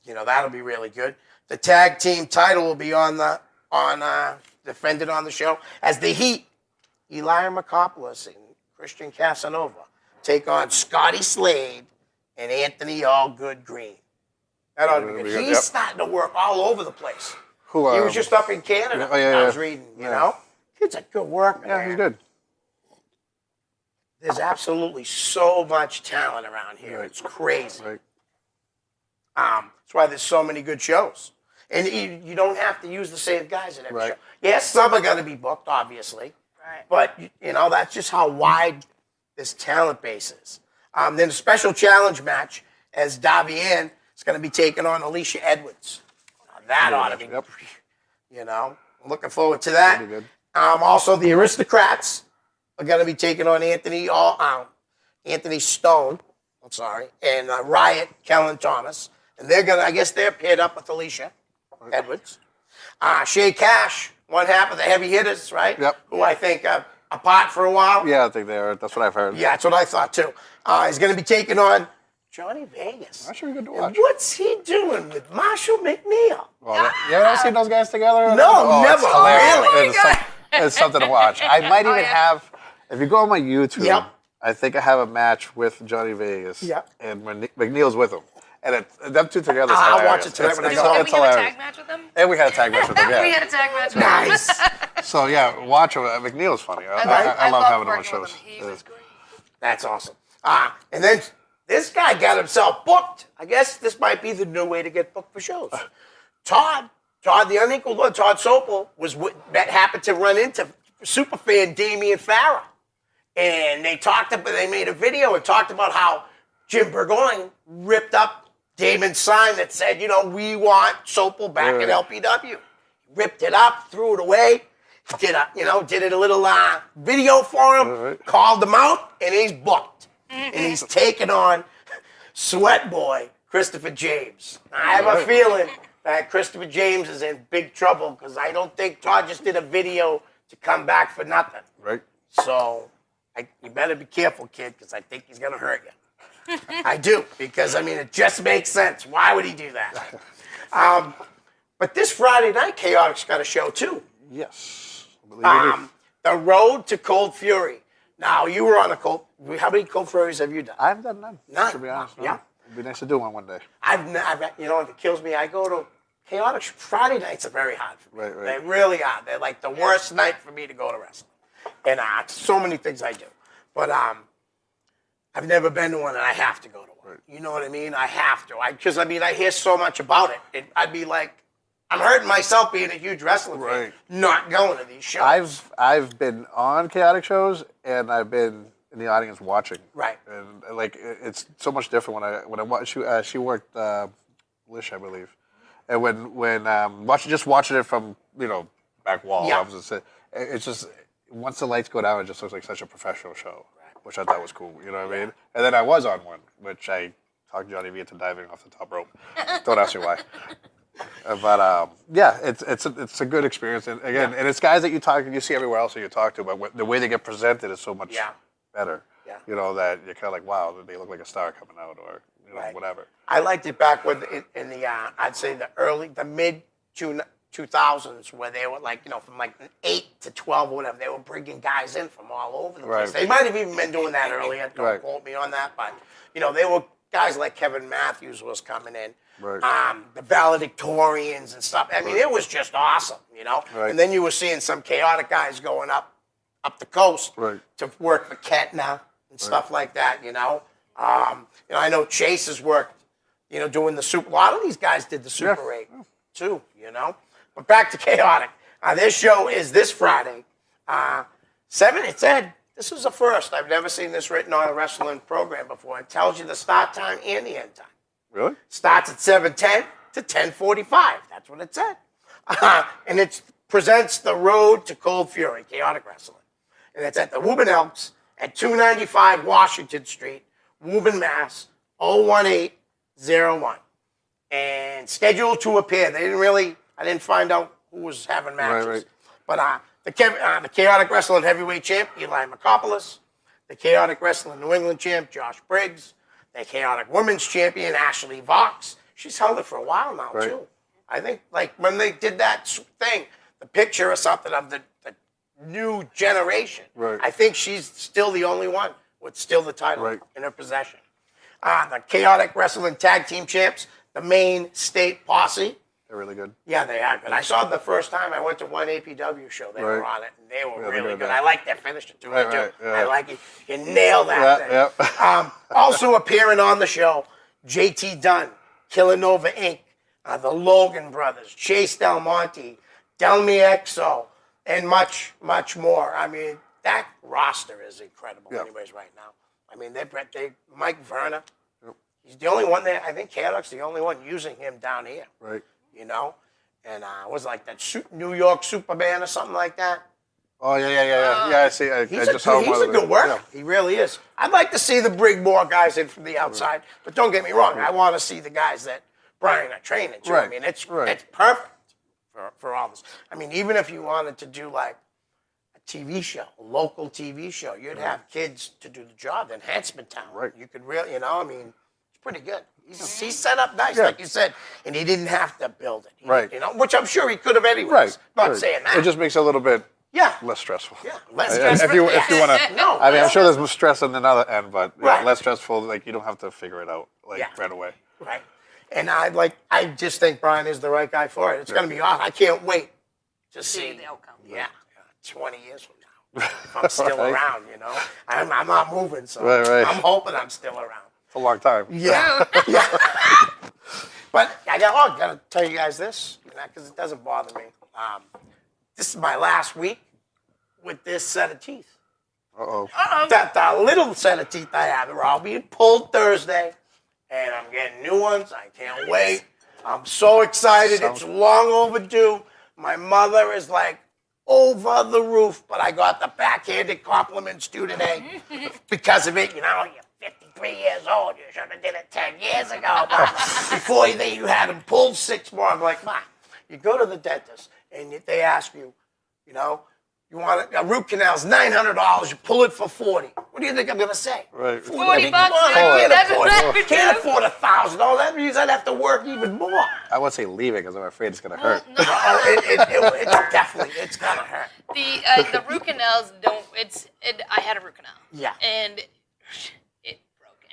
You know that'll be really good. The tag team title will be defended on the show as the Heat, Eli Makopoulos and Christian Casanova take on Scotty Slade and Anthony Allgood Green. That ought to be good. He's starting to work all over the place. He was just up in Canada. I was reading, you know. Kid's a good worker. Yeah, he's good. There's absolutely so much talent around here. Right. It's crazy. Right. That's why there's so many good shows. And you don't have to use the same guys at every Right. show. Yes, some are going to be booked, obviously. Right. But, you know, that's just how wide this talent base is. Then a special challenge match as Davian is going to be taking on Alicia Edwards. Now, that ought to be, you know, I'm looking forward to that. That'd be good. Also, the Aristocrats are going to be taking on Anthony Stone, and Riot, Kellen Thomas. And they're going to, I guess they're paired up with Alicia Edwards. Shay Cash, one half of the heavy hitters, right? Yep. Who I think are apart for a while. Yeah, I think they are. That's what I've heard. Yeah, that's what I thought too. He's going to be taking on Johnny Vegas. That should be good to And watch. what's he doing with Marshall McNeil? Well, you ever seen those guys together? No, never. It's hilarious. Really? It's something to watch. I might even have, if you go on my YouTube, Yep. I think I have a match with Johnny Vegas. Yep. And McNeil's with him. And them two together is I'll hilarious. watch it tonight when I It's- go. Did It's we have a hilarious. tag match with them? And we had a tag match with them, We yeah. had a tag match with them. Nice. So, yeah, watch him. McNeil's funny. I love having him on working with shows. him. He was great. That's awesome. And then this guy got himself booked. I guess this might be the new way to get booked for shows. Todd, the unequaled one, Todd Sopel, happened to run into superfan Damian Farah. And they made a video and talked about how Jim Burgoyne ripped up Damon's sign that said, you know, we want Sopel back at LPW. Ripped it up, threw it away. Did a little video for him, called him out, and he's booked. And he's taking on Sweat Boy, Christopher James. I have a feeling that Christopher James is in big trouble because I don't think Todd just did a video to come back for nothing. Right. So you better be careful, kid, because I think he's going to hurt you. I do, because, I mean, it just makes sense. Why would he do that? But this Friday night, Chaotic's got a show, too. Yes. I believe The Road to Cold Fury. Now, you were on how many Cold Furies have you done? I've done none. None. To be honest. Yeah. It'd be nice to do one day. You know, it kills me. I go to chaotic Friday nights are very hard for me. Right. They really are. They're like the worst night for me to go to wrestling. And so many things I do. But I've never been to one and I have to go to one. Right. You know what I mean? I have to. Because I hear so much about it. I'd be like, I'm hurting myself being a huge wrestling fan, not going to these shows. I've been on chaotic shows and I've been in the audience watching. Right. And like it's so much different when I watch. She worked Lish, I believe, and when watching it from back wall, Yeah. it's just once the lights go down, it just looks like such a professional show, which I thought was cool. You know what I mean? And then I was on one, which I talked Johnny V into diving off the top rope. Don't ask me why. But it's a good experience, and again, and it's guys that you see everywhere else that you talk to, but the way they get presented is so much better. Yeah. That you're kind of like, wow, they look like a star coming out, or whatever. I liked it back in the I'd say the mid 2000s, where they were like from like 8 to 12 or whatever, they were bringing guys in from all over the place. They might have even been doing that earlier. Don't quote me on that, but they were guys like Kevin Matthews was coming in. Right. The valedictorians and stuff. I mean, it was just awesome, Right. And then you were seeing some chaotic guys going up the coast to work for Ketna and stuff like that, I know Chase has worked, doing the Super. A lot of these guys did the Super 8 too, But back to chaotic. This show is this Friday, 7. It said this is a first. I've never seen this written on a wrestling program before. It tells you the start time and the end time. Really? Starts at 7:10 to 10:45. That's what it said. And it presents the road to Cold Fury, chaotic wrestling. And it's at the Woburn Elks at 295 Washington Street, Woburn, Mass. 01801. And scheduled to appear. I didn't find out who was having matches. Right. But the chaotic wrestling heavyweight champ, Eli Makopoulos. The chaotic wrestling New England champ, Josh Briggs. The chaotic women's champion, Ashley Vox. She's held it for a while now, too. I think, like, when they did that thing, the picture or something of the new generation, I think she's still the only one with still the title in her possession. The chaotic wrestling tag team champs, the Maine State Posse. They're really good. Yeah, they are good. I saw it the first time I went to one APW show. They were on it, and they were really good. I like their finisher, too. I like it. You nail that thing. Also appearing on the show, JT Dunn, Killanova Inc., the Logan Brothers, Chase Del Monte, Del Miexo, and much, much more. I mean, that roster is incredible anyways right now. I mean, they Mike Verna, he's the only one there. I think Chaotic's the only one using him down here. Right. And was like that New York Superman or something like that. Oh, yeah. I see. I just saw him. He's a good worker. Yeah. He really is. I'd like to see them bring more guys in from the outside, but don't get me wrong. I want to see the guys that Bryan are training to. I mean, it's perfect for all this. I mean, even if you wanted to do like a TV show, a local TV show, you'd have kids to do the job, the enhancement talent. Right. You could really, I mean, it's pretty good. He's set up nice, like you said, and he didn't have to build it. Which I'm sure he could have anyways. Not saying that. It just makes it a little bit less stressful. Yeah, less stressful. If you want to, no, I mean, I'm sure there's more stress on another end, but less stressful. Like you don't have to figure it out right away. Right. And I just think Bryan is the right guy for it. It's going to be awesome. I can't wait to see the outcome. Yeah, 20 years from now, if I'm still around. I'm not moving, so I'm hoping I'm still around. It's a long time. Yeah. But I got to tell you guys this, because it doesn't bother me. This is my last week with this set of teeth. Uh-oh. The little set of teeth I have are all being pulled Thursday, and I'm getting new ones. I can't wait. I'm so excited. It's long overdue. My mother is like over the roof, but I got the backhanded compliments due today because of it. You're 53 years old. You should have did it 10 years ago. But before you had them pulled 6 more. I'm like, Ma, you go to the dentist and they ask you, you want a root canal's $900. You pull it for $40. What do you think I'm gonna say? $40. Right. I can't afford $1,000. That means I'd have to work even more. I would say leave it because I'm afraid it's gonna hurt. No. It's definitely gonna hurt. The root canals don't. I had a root canal. Yeah. And it broke.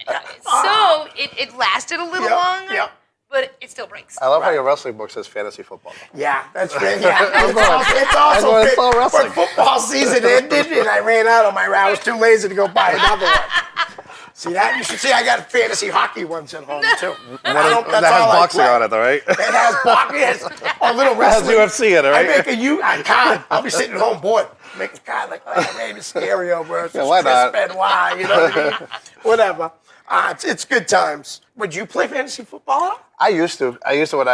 So it lasted a little longer. Yep. but it still breaks. I love how your wrestling book says fantasy football. Yeah, that's great. Yeah, it's also I saw wrestling. when football season ended and I ran out on my route. I was too lazy to go buy another one. See that? You should see I got fantasy hockey ones at home too. And I don't, that's That has all boxing I play. on it, though, right? It has boxing. It has a little It has wrestling. UFC in it, I right? make a card. I'll be sitting at home bored. Make a card like, oh, maybe Mysterio versus Yeah, why Chris not? Benoit. You know what I mean? Whatever. It's good times. Would you play fantasy football? I used to when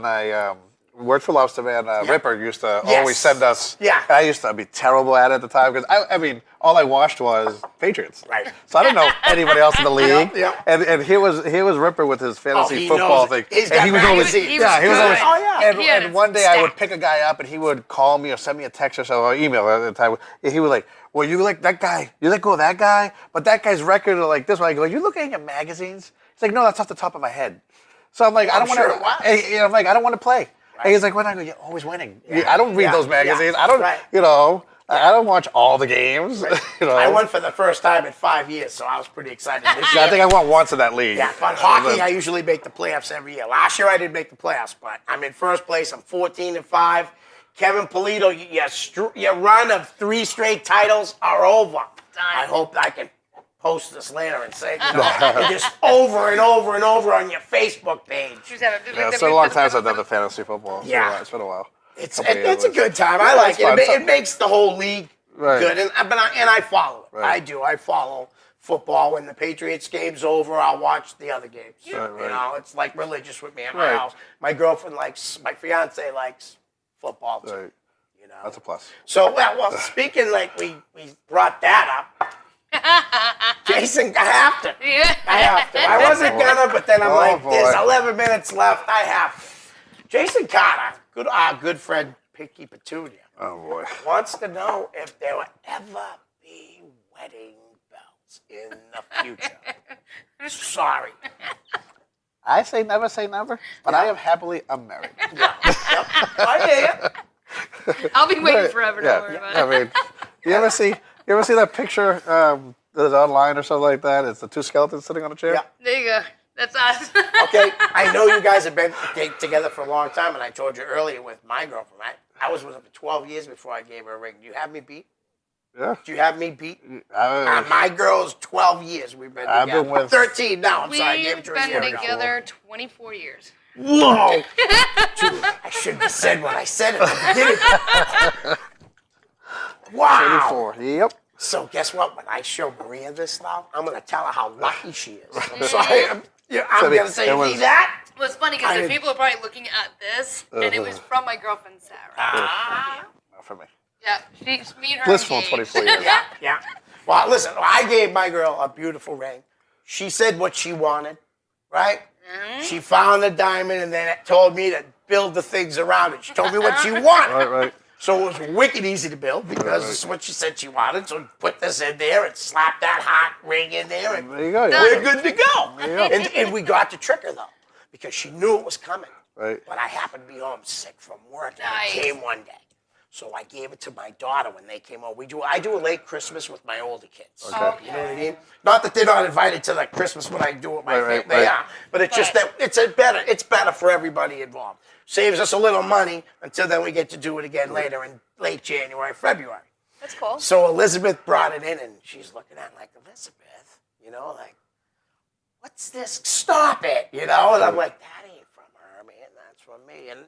I worked for Lobster Man. Ripper used to Yes. always send us. Yeah. I used to be terrible at it at the time because I mean, all I watched was Patriots. Right. So I didn't know anybody else in the league. Yeah. And here was Ripper with his fantasy he football knows thing. it. He's and got he was always magazines. He was he was good. always. Oh, yeah. And, He had and a one day I would stack. pick a guy up and he would call me or send me a text or so or email at the time. He was like, "Well, you like that guy? You let go of that guy? But that guy's record are like this one." I go, "You looking at magazines?" He's like, "No, that's off the top of my head." So I'm like, I don't want sure to. it was. I'm like, I don't want to play. And he's like, "Why not?" I go, "You're always winning. I don't read Yeah. those magazines. Yeah. I don't, Right. I don't watch all the games. You know, I won for the first time in 5 years, so I was pretty excited this year. I think I won once in that league. Yeah, but hockey, I usually make the playoffs every year. Last year I didn't make the playoffs, but I'm in first place. I'm 14-5. Kevin Polito, your run of 3 straight titles are over. I hope I can post this later and say, just over and over and over on your Facebook page. Yeah, it's been a long time since I've done the fantasy football. Yeah. It's been a while. It's Couple years. a good time. I Yeah, like it's it. fun. It makes the whole league Right. good, and I follow it. Right. I do. I follow football. When the Patriots game's over, I'll watch the other games. Right, You right. know, it's like religious with me at my Right. house. My girlfriend likes, my fiance likes football too. Right. You know, That's a plus. so well. Speaking like we brought that up. Jason, I have to. Yeah. I have to. I wasn't gonna, but then I'm Oh, like, boy. there's 11 minutes left. I have to. Jason Carter, our good friend Pinky Petunia, Oh boy. wants to know if there will ever be wedding bells in the future. Sorry. I say never, but I am happily unmarried. Yep. I hear you. I'll be waiting forever. Don't worry about it. I mean, you ever see that picture that's online or something like that? It's the 2 skeletons sitting on a chair. Yeah. There you go. That's us. Okay, I know you guys have been together for a long time, and I told you earlier with my girlfriend, I was with her for 12 years before I gave her a ring. Do you have me beat? Yeah. Do you have me beat? I- My girl's 12 years we've been I've together. been with- 13 now. I'm sorry, I gave it We've to her a year been ago. together 24 years. Whoa! I shouldn't have said what I said at the beginning. Wow! 34. Yep. So guess what? When I show Maria this now, I'm going to tell her how lucky she is. I'm sorry. I'm going to say, it was- see that? Well, it's funny because people are probably looking at this, and it was from my girlfriend Sarah. Ah. Not for me. Yeah, me and her Blissful engaged. 24 years. Yeah. Well, listen, I gave my girl a beautiful ring. She said what she wanted, right? She found the diamond and then it told me to build the things around it. She told me what she wanted. Right. So it was wicked easy to build because it's what she said she wanted. So put this in there and slap that hot ring in there and There you go. we're Yeah. good to go. you go. And we got to trick her though because she knew it was coming. Right. But I happened to be home sick from work and Nice. it came one day. So I gave it to my daughter when they came over. I do a late Christmas with my older kids. Okay. You know what I mean? Not that they're not invited to the Christmas when I do it with my Right, family. They right. are. But it's just that it's better for everybody involved. Saves us a little money until then we get to do it again later in late January, February. That's cool. So Elizabeth brought it in and she's looking at it like, Elizabeth, like, what's this? Stop it, And I'm like, that ain't from her, man. That's from me. And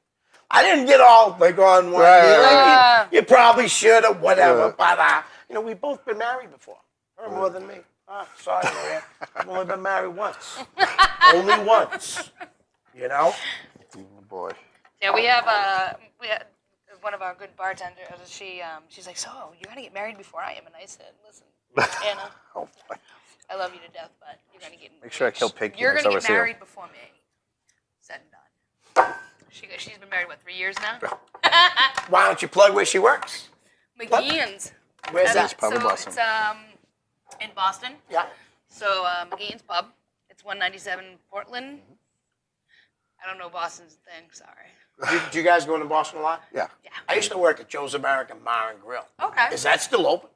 I didn't get all like on one. Right. Like, you probably should have, whatever. But we've both been married before. Her more than me. Sorry, Maria. I've only been married once. Only once. Oh, boy. Yeah, we had one of our good bartenders. She's like, so you're gonna get married before I am, and I said, listen, Anna, Oh, boy. I love you to death, but you're gonna get. Make sure I kill Pinky. You're next gonna time I get see him. married before me. Said and done. She's been married 3 years now. Why don't you plug where she works? McKeons. Where's that? Pub in So Boston. it's in Boston. Yeah. So McKeons Pub. It's 197 Portland. I don't know Boston's thing. Sorry. Do you guys go into Boston a lot? Yeah. Yeah. I used to work at Joe's American Bar and Grill. Okay. Is that still open?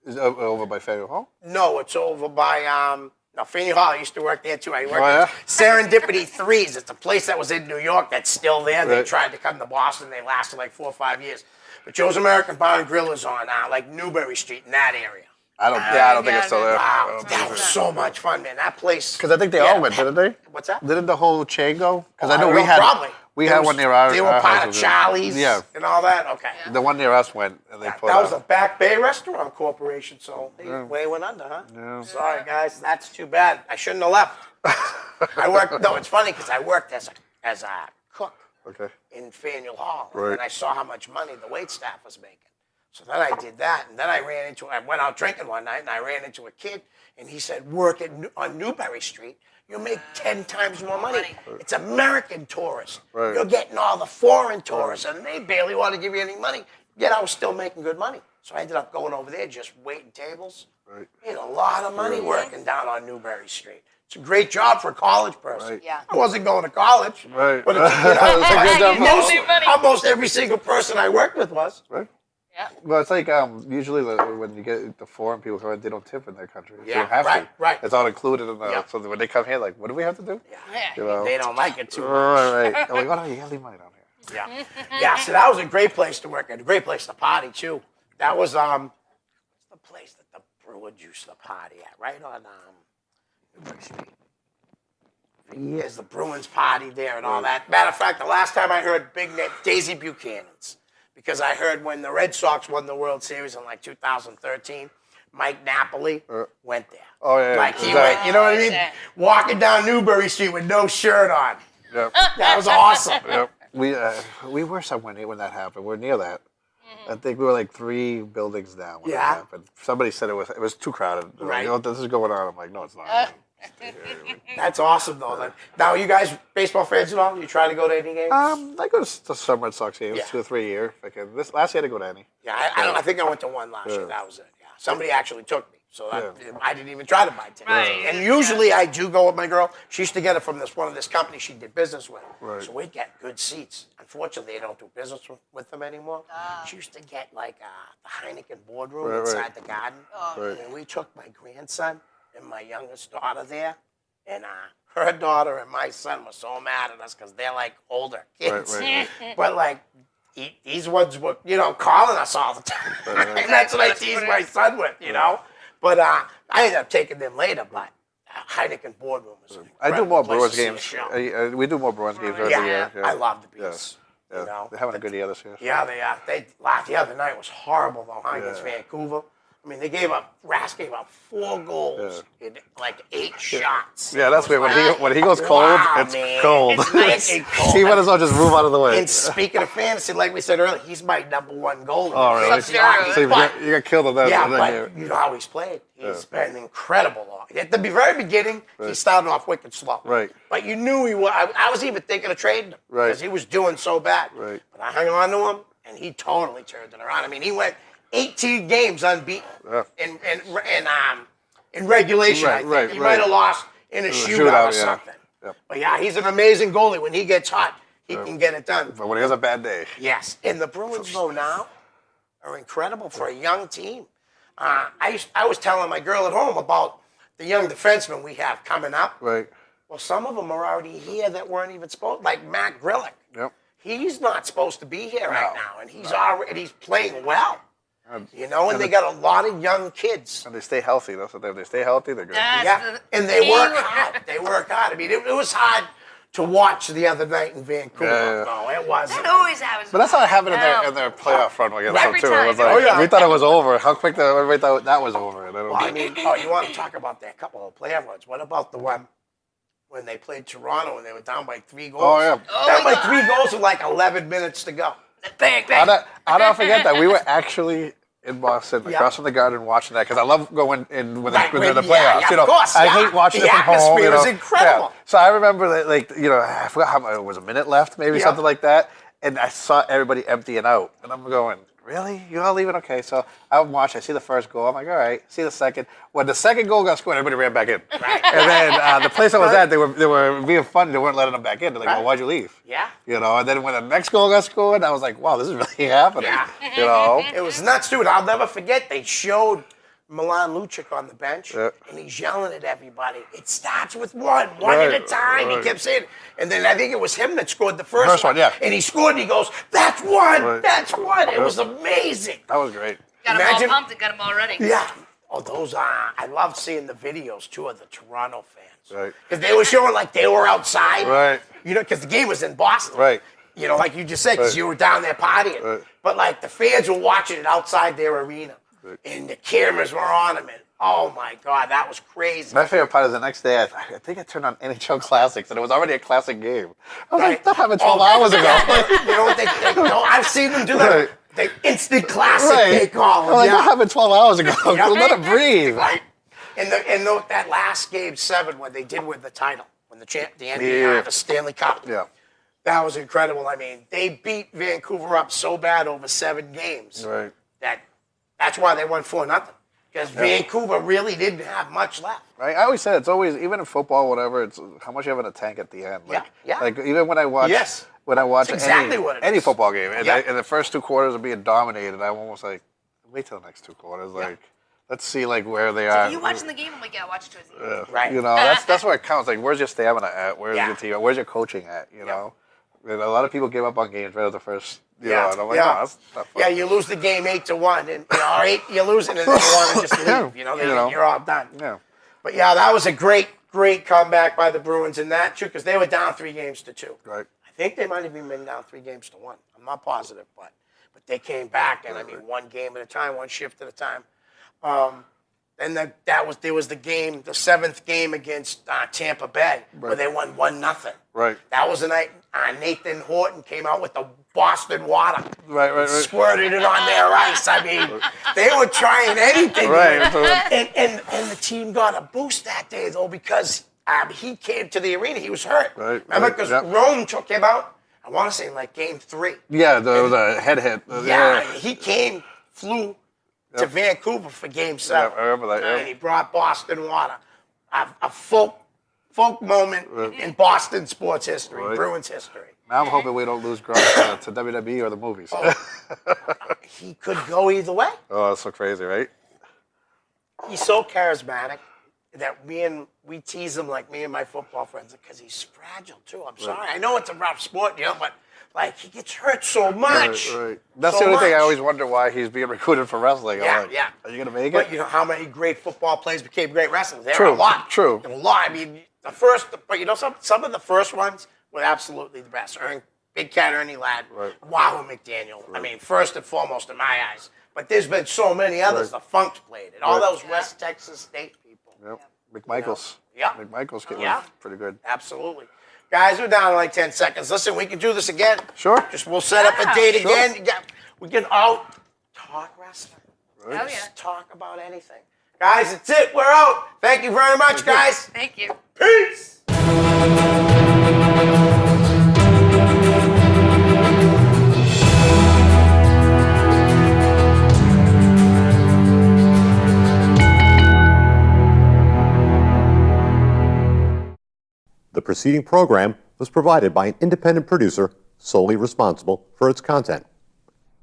Is it over by Fayetteville Hall? No, it's over by No, Faneuil Hall. I used to work there too. I worked yeah? at Serendipity Threes. It's a place that was in New York that's still there. They Right. tried to come to Boston. They lasted like 4 or 5 years. But Joe's American Bar and Grill is on like Newbury Street in that area. I don't think it's still there. Wow, that was so much fun, man. That place. Because I think they all went, didn't they? What's that? Didn't the whole chain go? Because I know don't we know, had probably. we There had was- one near our They were our part house of was in- Charlie's Yeah, and all that. Okay. the one near us went, and they put That was out. the Back Bay Restaurant Corporation, so they went under, huh? Yeah. Sorry, guys, that's too bad. I shouldn't have left. I worked. No, it's funny because I worked as a cook Okay. in Faneuil Hall, Right. and I saw how much money the wait staff was making. So then I did that, and then I went out drinking one night, and I ran into a kid, and he said, "Work on Newbury Street, you'll make 10 times more money. It's American tourists. Right. You're getting all the foreign tourists, and they barely want to give you any money. Yet I was still making good money. So I ended up going over there, just waiting tables. Right. Made a lot of money working down on Newbury Street. It's a great job for a college person. Right. Yeah. I wasn't going to college, Right. but it's, it's a good job. You don't need money. Almost every single person I worked with was. Right. Yeah. Well, it's like usually when you get the foreign people come in, they don't tip in their country. They Yeah, don't have right, to. right. It's all included in the. Yeah. So that when they come here, like, what do we have to do? Yeah. You know? They don't like it too much. Right. I'm like, oh no, you gotta leave money down here. Yeah. Yeah, so that was a great place to work and a great place to party too. That was what's the place that the Bruins used to party at? Right on Newbury Street. For years the Bruins partied there and all that. Matter of fact, the last time I heard big name Daisy Buchanan's. Because I heard when the Red Sox won the World Series in like 2013, Mike Napoli went there. Oh, yeah. Like he Is that- went, you know what I mean? Yeah. Walking down Newbury Street with no shirt on. Yep. That was awesome. Yep. We were somewhere when that happened. We're near that. I think we were like 3 buildings down when Yeah. that happened. Somebody said it was too crowded. They're like, Right. you know what, this is going on. I'm like, no, it's not. That's awesome though. Now, you guys baseball fans at all? You try to go to any games? I go to some Red Sox games Yeah. 2 or 3 a year. This last year I didn't go to any. Yeah, I think I went to one last year. That was it. Yeah, somebody actually took me, so Yeah. I didn't even try to buy tickets. Right. And usually I do go with my girl. She used to get it from one of this company she did business with. Right. So we'd get good seats. Unfortunately, they don't do business with them anymore. She used to get like the Heineken boardroom Right, right. inside the garden. Right. And we took my grandson and my youngest daughter there, and her daughter and my son were so mad at us because they're like older kids. Right. But like, these ones were, calling us all the time. And that's what I tease my son with, But I ended up taking them later, but Heineken Boardroom was an I do more incredible Bruins place to see a games. show. We do more Bruins games every Yeah, year. I love the Yeah. Beats. Yeah. You know? They're having a good year this year. Yeah, they are. They laughed the other night. Was horrible though. Heinz Yeah. Vancouver. I mean, Rask gave up 4 goals in like 8 shots. Yeah, that's weird. When he goes cold, Wow, it's man. cold. It's nice and cold. He might as well just move out of the way. And speaking of fantasy, like we said earlier, he's my #1 goalie. Oh, really? Sub-zero. So you But- got killed on that. yeah, on that but year. you know how he's played. He's been incredible. At the very beginning, he started off wicked slow. Right. But you knew he was. I was even thinking of trading him. Right. Because he was doing so bad. Right. But I hung on to him, and he totally turned it around. I mean, he went 18 games unbeaten Yeah. in regulation. Right, I think. right, He right. might have lost in a shootout shootout, or yeah. something. Yep. But yeah, he's an amazing goalie. When he gets hot, he can get it done. But when he has a bad day, Yes, and the Bruins though now are incredible for a young team. I was telling my girl at home about the young defensemen we have coming up. right? Well, some of them are already here that weren't even supposed, like Matt Grillick. Yep. He's not supposed to be here right No. now, and he's playing well. And And they got a lot of young kids. they stay healthy. That's what they stay healthy. They're good. Yeah, and they work hard. They work hard. I mean, it was hard to watch the other night in Vancouver. Yeah. No, it wasn't. That always happens. But that's how it happened No. in their playoff run against them Every too. It was time. like, Oh, yeah. we thought it was over. How quick everybody thought that was over. And then it Well, I was- mean, you want to talk about that couple of playoff runs? What about the one when they played Toronto and they were down by 3 goals? Oh, yeah. Down by 3 goals with like 11 minutes to go. Bang, bang. I'll not forget that we were actually in Boston, Yeah. across from the Garden, watching that because I love going in when Right, they're in the yeah, playoffs. yeah, you know, of course, I yeah. hate watching The it from home. atmosphere You know? is incredible. Yeah. So I remember that, I forgot how much it was, a minute left, maybe Yeah. something like that, and I saw everybody emptying out, and I'm going, really? You all leaving? Okay, so I'm watching. I see the first goal. I'm like, all right. See the second. When the second goal got scored, everybody ran back in. Right. And then the place I was at, they were being funny. They weren't letting them back in. They're like, well, Right. why'd you leave? Yeah. You know. And then when the next goal got scored, I was like, wow, this is really happening. Yeah. You know. It was nuts, dude. I'll never forget. They showed Milan Lucic on the bench, Yeah. and he's yelling at everybody. It starts with one at a time. Right. He kept saying, and then I think it was him that scored the first one, yeah. And he scored, and he goes, "That's one, Right. that's one." It was amazing. That was great. Got them Imagine- all pumped and got them all ready. Yeah. Oh, those are. I loved seeing the videos too of the Toronto fans. Right. Because they were showing like they were outside. Right. You know, because the game was in Boston. Right. You know, like you just said, because Right. you were down there partying. Right. But like the fans were watching it outside their arena, and the cameras were on them, and oh my God, that was crazy. My favorite part is the next day, I think I turned on NHL Classics, and it was already a classic game. I was like, that happened 12 hours ago. You know what they no, I've seen them do that. Right. The instant classic, Right. they call I'm them. like, yeah. that happened 12 hours ago. Yeah. Let it breathe. Right. And that last game 7, what they did with the title, when the NBA Yeah. the Stanley Cup. Yeah. That was incredible. I mean, they beat Vancouver up so bad over 7 games. Right. That's why they won 4-0. Because Vancouver really didn't have much left. Right. I always said it's always, even in football, whatever, it's how much you have in a tank at the end. Like, Yeah. Like even when I watch, Yes. That's exactly what it any is. football game, and, Yeah. and the first 2 quarters are being dominated, I'm almost like, wait till the next 2 quarters. Like, let's see like where they are. Are you watching the game? I'm like, yeah, watch it towards the end. Right. You know, that's where it counts. Like, where's your stamina at? Where's your team? Where's your coaching at? You know, and a lot of people give up on games right at the first. You know, and I'm like, no, that's not fun. Yeah, you lose the game 8-1, and or 8, you lose it, and then you want to just leave. You know, you're all done. Yeah. But yeah, that was a great comeback by the Bruins in that too, because they were down 3-2. Right. I think they might have even been down 3-1. I'm not positive, but they came back, and I mean, one game at a time, one shift at a time. And there was the game, the 7th game against Tampa Bay, where they won 1-0. Right. That was the night Nathan Horton came out with the Boston water. Right. Squirted it on their ice. I mean, they were trying anything. Right. And the team got a boost that day, though, because he came to the arena. He was hurt. Right, Remember, right, because yep. Rome took him out, I want to say, in like game 3. Yeah, the head hit. Yeah, he flew to Vancouver for game 7. Yeah, I remember that, yeah. And he brought Boston water. A folk moment in Boston sports history, Right. Bruins history. Now I'm hoping we don't lose Gronk to WWE or the movies. He could go either way. Oh, that's so crazy, right? He's so charismatic that we tease him like me and my football friends because he's fragile too. I'm sorry. I know it's a rough sport, but like he gets hurt so much. Right. That's So the only thing I much. always wonder why he's being recruited for wrestling. Yeah, I'm like, yeah. Are you gonna make But it? you know how many great football players became great wrestlers? There True, are a lot. true. A lot. I mean, some of the first ones were absolutely the best. Big Cat Ernie Ladd, Right. Wahoo McDaniel. I mean, first and foremost in my eyes. But there's been so many others. Right. The Funks played it. All Right. those West Texas State people. Yep. McMichaels. Yeah. McMichaels was Yeah. pretty good. Absolutely. Guys, we're down to like 10 seconds. Listen, we can do this again. Sure. We'll set up a date Sure. again. Yeah, we can all talk wrestling. Oh, yeah. Just talk about anything. Guys, that's it. We're out. Thank you very much, guys. Thank you. Peace. The preceding program was provided by an independent producer solely responsible for its content.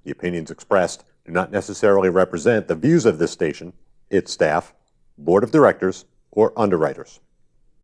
The opinions expressed do not necessarily represent the views of this station, its staff, board of directors, or underwriters.